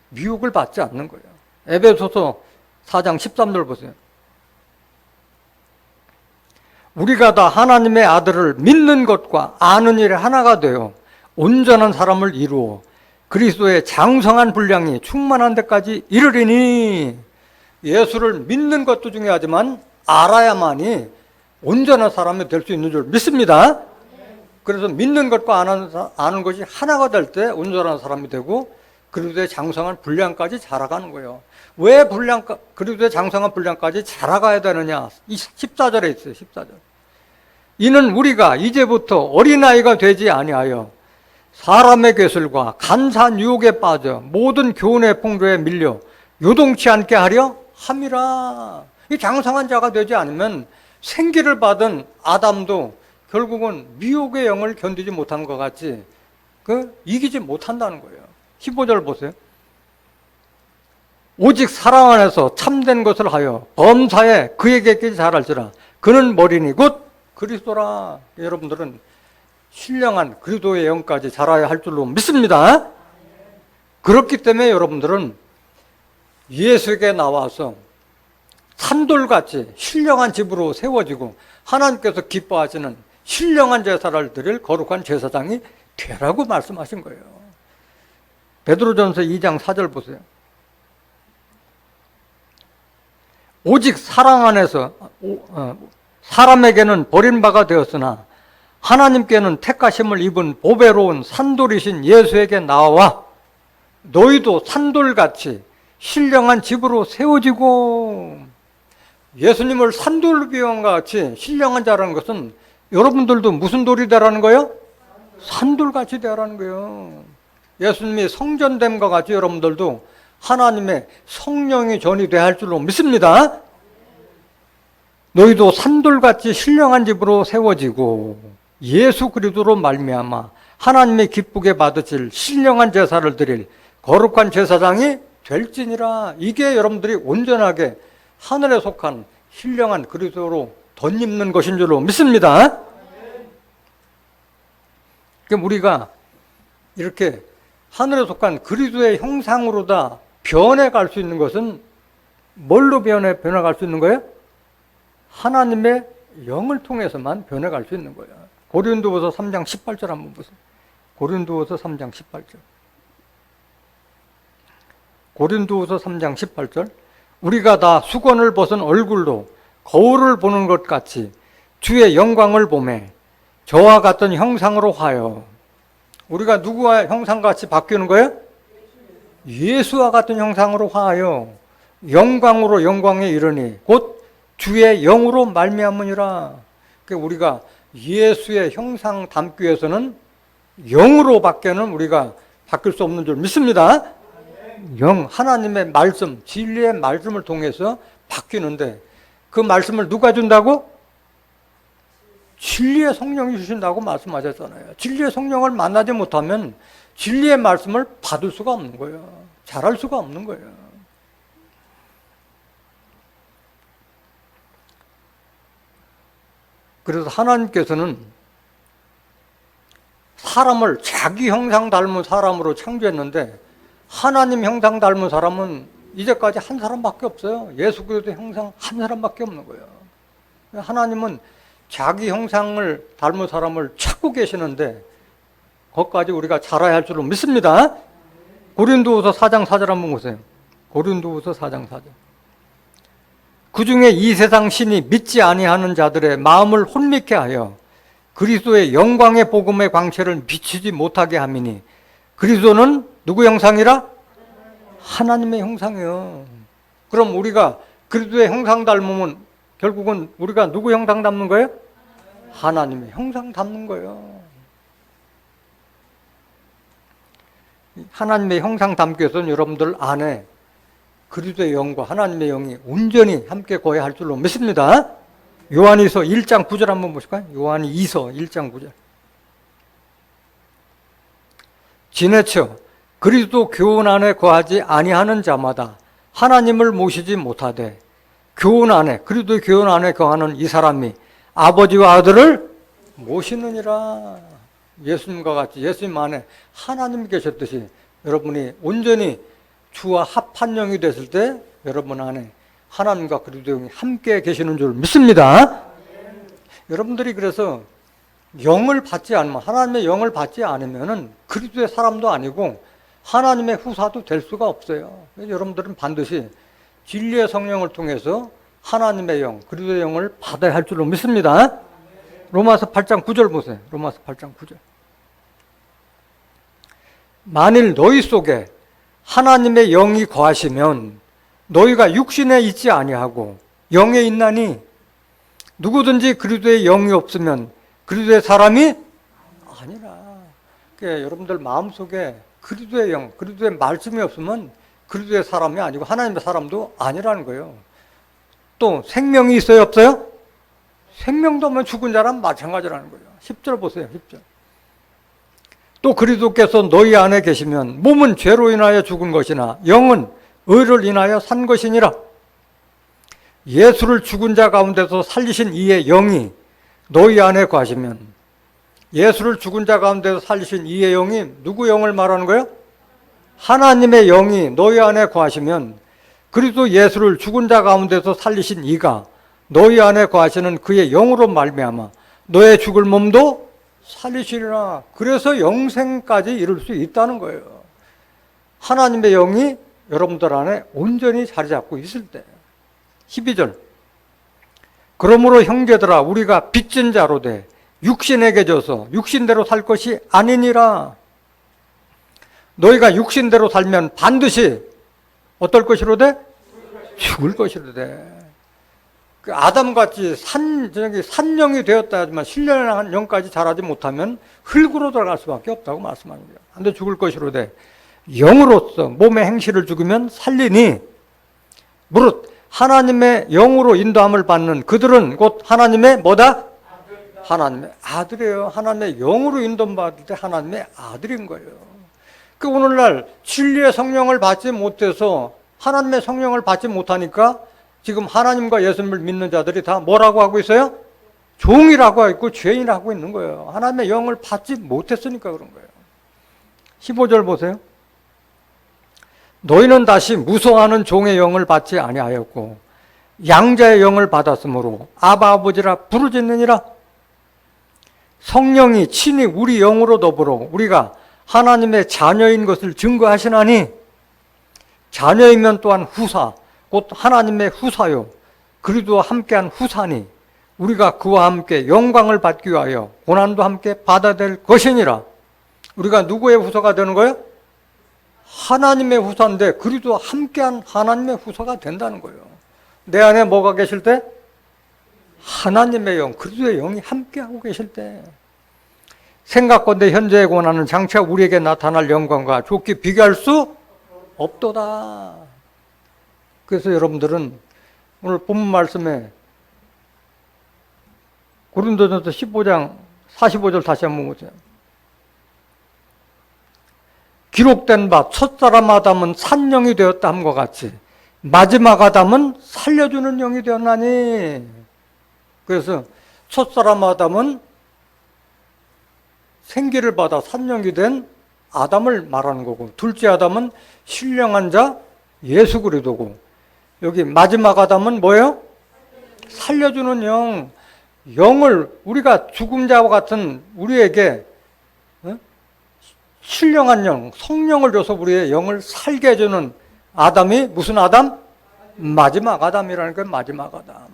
미혹을 받지 않는 거예요. 에베소서 4장 13절 보세요. 우리가 다 하나님의 아들을 믿는 것과 아는 일에 하나가 되어 온전한 사람을 이루어 그리스도의 장성한 분량이 충만한 데까지 이르리니. 예수를 믿는 것도 중요하지만 알아야만이 온전한 사람이 될 수 있는 줄 믿습니다. 그래서 믿는 것과 아는 것이 하나가 될 때 온전한 사람이 되고 그리스도의 장성한 분량까지 자라가는 거예요. 왜 그리스도의 장성한 분량까지 자라가야 되느냐? 이 14절에 있어요. 14절. 이는 우리가 이제부터 어린아이가 되지 아니하여 사람의 괴술과 간사한 유혹에 빠져 모든 교훈의 풍조에 밀려 요동치 않게 하려 함이라. 이 장성한 자가 되지 않으면 생기를 받은 아담도 결국은 미혹의 영을 견디지 못한 것 같이 이기지 못한다는 거예요. 15절 보세요. 오직 사랑 안에서 참된 것을 하여 범사에 그에게까지 자랄지라. 그는 머리니 곧 그리스도라. 여러분들은 신령한 그리스도의 영까지 자라야 할 줄로 믿습니다. 그렇기 때문에 여러분들은 예수에게 나와서 산돌같이 신령한 집으로 세워지고 하나님께서 기뻐하시는 신령한 제사를 드릴 거룩한 제사장이 되라고 말씀하신 거예요. 베드로전서 2장 4절 보세요. 오직 사랑 안에서 사람에게는 버림바가 되었으나 하나님께는 택하심을 입은 보배로운 산돌이신 예수에게 나와 너희도 산돌같이 신령한 집으로 세워지고. 예수님을 산돌 비용과 같이 신령한 자라는 것은 여러분들도 무슨 돌이 되라는 거예요? 산돌같이 되라는 거예요. 예수님이 성전됨과 같이 여러분들도 하나님의 성령이 전이 돼야 할 줄로 믿습니다. 너희도 산돌같이 신령한 집으로 세워지고 예수 그리스도로 말미암아 하나님의 기쁘게 받으실 신령한 제사를 드릴 거룩한 제사장이 될지니라. 이게 여러분들이 온전하게 하늘에 속한 신령한 그리스도로 덧입는 것인 줄로 믿습니다. 그럼 우리가 이렇게 하늘에 속한 그리스도의 형상으로 다 변해갈 수 있는 것은 뭘로 변해갈 수 있는 거예요? 하나님의 영을 통해서만 변해갈 수 있는 거예요. 고린도후서 3장 18절 한번 보세요. 고린도후서 3장 18절. 고린도후서 3장 18절. 우리가 다 수건을 벗은 얼굴로 거울을 보는 것 같이 주의 영광을 보매 저와 같은 형상으로 하여. 우리가 누구와 형상같이 바뀌는 거예요? 예수와 같은 형상으로 하여 영광으로 영광에 이르니 곧 주의 영으로 말미암으니라. 그러니까 우리가 예수의 형상 담기 위해서는 영으로 밖에는 우리가 바뀔 수 없는 줄 믿습니다. 영, 하나님의 말씀, 진리의 말씀을 통해서 바뀌는데 그 말씀을 누가 준다고? 진리의 성령이 주신다고 말씀하셨잖아요. 진리의 성령을 만나지 못하면 진리의 말씀을 받을 수가 없는 거예요. 잘할 수가 없는 거예요. 그래서 하나님께서는 사람을 자기 형상 닮은 사람으로 창조했는데 하나님 형상 닮은 사람은 이제까지 한 사람밖에 없어요. 예수 그리스도 형상 한 사람밖에 없는 거예요. 하나님은 자기 형상을 닮은 사람을 찾고 계시는데 거기까지 우리가 자라야 할 줄로 믿습니다. 고린도후서 4장 4절 한번 보세요. 고린도후서 4장 4절. 그 중에 이 세상 신이 믿지 아니하는 자들의 마음을 혼미케 하여 그리스도의 영광의 복음의 광채를 비추지 못하게 함이니 그리스도는 누구 형상이라? 하나님의 형상이요. 그럼 우리가 그리스도의 형상 닮으면 결국은 우리가 누구 형상 닮는 거예요? 하나님의 형상 닮는 거예요. 하나님의 형상 담기 위해서는 여러분들 안에 그리스도의 영과 하나님의 영이 온전히 함께 거해야 할 줄로 믿습니다. 요한이서 1장 9절 한번 보실까요? 요한이서 1장 9절. 지내쳐 그리스도 교훈 안에 거하지 아니하는 자마다 하나님을 모시지 못하되 교훈 안에 그리스도 교훈 안에 거하는 이 사람이 아버지와 아들을 모시느니라. 예수님과 같이 예수님 안에 하나님이 계셨듯이 여러분이 온전히 주와 합한 영이 됐을 때 여러분 안에 하나님과 그리스도 영이 함께 계시는 줄 믿습니다. 여러분들이 그래서 영을 받지 않으면 하나님의 영을 받지 않으면은 그리스도의 사람도 아니고 하나님의 후사도 될 수가 없어요. 여러분들은 반드시 진리의 성령을 통해서 하나님의 영, 그리스도의 영을 받아야 할 줄로 믿습니다. 로마서 8장 9절 보세요. 로마서 8장 9절. 만일 너희 속에 하나님의 영이 거하시면 너희가 육신에 있지 아니하고 영에 있나니 누구든지 그리스도의 영이 없으면 그리스도의 사람이 아니라. 그러니까 여러분들 마음속에 그리스도의 영, 그리스도의 말씀이 없으면 그리스도의 사람이 아니고 하나님의 사람도 아니라는 거예요. 또 생명이 있어요, 없어요? 생명도 없는 죽은 자랑 마찬가지라는 거예요. 10절 보세요, 10절. 또 그리스도께서 너희 안에 계시면 몸은 죄로 인하여 죽은 것이나 영은 의를 인하여 산 것이니라. 예수를 죽은 자 가운데서 살리신 이의 영이 너희 안에 거하시면, 예수를 죽은 자 가운데서 살리신 이의 영이 누구 영을 말하는 거예요? 하나님의 영이 너희 안에 거하시면 그리스도 예수를 죽은 자 가운데서 살리신 이가 너희 안에 거하시는 그의 영으로 말미암아 너의 죽을 몸도 살리시리라. 그래서 영생까지 이룰 수 있다는 거예요. 하나님의 영이 여러분들 안에 온전히 자리 잡고 있을 때. 12절. 그러므로 형제들아 우리가 빚진 자로 돼 육신에게 져서 육신대로 살 것이 아니니라. 너희가 육신대로 살면 반드시 어떨 것이로 돼? 죽을 것이로 돼. 그 아담같이 산령이 되었다 하지만 신령한 영까지 자라지 못하면 흙으로 들어갈 수밖에 없다고 말씀합니다. 근데 죽을 것이로 돼. 영으로서 몸의 행실을 죽이면 살리니 무릇 하나님의 영으로 인도함을 받는 그들은 곧 하나님의 뭐다? 하나님의 아들이에요. 하나님의 영으로 인도받을 때 하나님의 아들인 거예요. 그 오늘날 진리의 성령을 받지 못해서 하나님의 성령을 받지 못하니까 지금 하나님과 예수님을 믿는 자들이 다 뭐라고 하고 있어요? 종이라고 하고 있고 죄인이라고 있는 거예요. 하나님의 영을 받지 못했으니까 그런 거예요. 15절 보세요. 너희는 다시 무서워하는 종의 영을 받지 아니하였고 양자의 영을 받았으므로 아바 아버지라 부르짖느니라. 성령이 친히 우리 영으로 더불어 우리가 하나님의 자녀인 것을 증거하시나니 자녀이면 또한 후사 곧 하나님의 후사요 그리스도와 함께한 후사니 우리가 그와 함께 영광을 받기 위하여 고난도 함께 받아야 될 것이니라. 우리가 누구의 후사가 되는 거예요? 하나님의 후사인데 그리스도와 함께한 하나님의 후사가 된다는 거예요. 내 안에 뭐가 계실 때? 하나님의 영, 그리스도의 영이 함께하고 계실 때 생각건대 현재의 고난은 장차 우리에게 나타날 영광과 좋게 비교할 수 없도다. 그래서 여러분들은 오늘 본문 말씀에 고린도전서 15장 45절 다시 한번 보세요. 기록된 바 첫사람 아담은 산영이 되었다 함과 같이 마지막 아담은 살려주는 영이 되었나니. 그래서 첫사람 아담은 생기를 받아 산영이 된 아담을 말하는 거고 둘째 아담은 신령한 자 예수 그리스도고 여기 마지막 아담은 뭐예요? 살려주는 영. 영을 우리가 죽은 자와 같은 우리에게 신령한 영, 성령을 줘서 우리의 영을 살게 해주는 아담이 무슨 아담? 마지막 아담이라는 건 마지막 아담.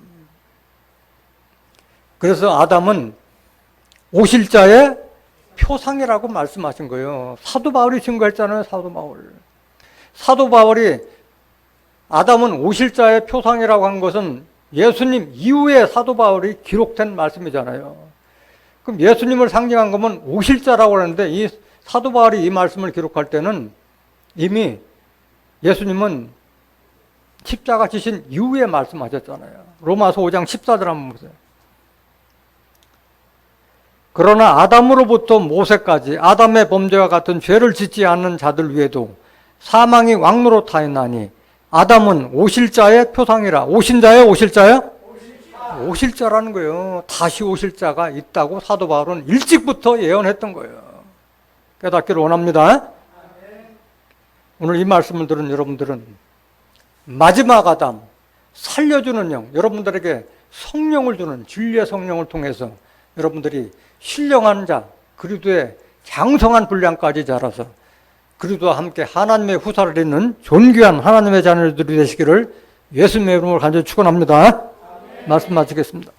그래서 아담은 오실 자의 표상이라고 말씀하신 거예요. 사도 바울이 증거했잖아요. 사도 바울이 아담은 오실 자의 표상이라고 한 것은 예수님 이후에 사도 바울이 기록된 말씀이잖아요. 그럼 예수님을 상징한 거면 오실 자라고 하는데 이 사도 바울이 이 말씀을 기록할 때는 이미 예수님은 십자가 지신 이후에 말씀하셨잖아요. 로마서 5장 14절 한번 보세요. 그러나 아담으로부터 모세까지 아담의 범죄와 같은 죄를 짓지 않는 자들 위에도 사망이 왕노로 타였나니 아담은 오실 자의 표상이라. 오신 자예요? 오실 자요? 오실 자라는 거예요. 다시 오실 자가 있다고 사도 바울은 일찍부터 예언했던 거예요. 깨닫기를 원합니다. 오늘 이 말씀을 들은 여러분들은 마지막 아담, 살려주는 영, 여러분들에게 성령을 주는 진리의 성령을 통해서 여러분들이 신령한 자, 그리스도의 장성한 분량까지 자라서 그리스도와 함께 하나님의 후사를 잇는 존귀한 하나님의 자녀들이 되시기를 예수님의 이름으로 간절히 축원합니다. 말씀 마치겠습니다.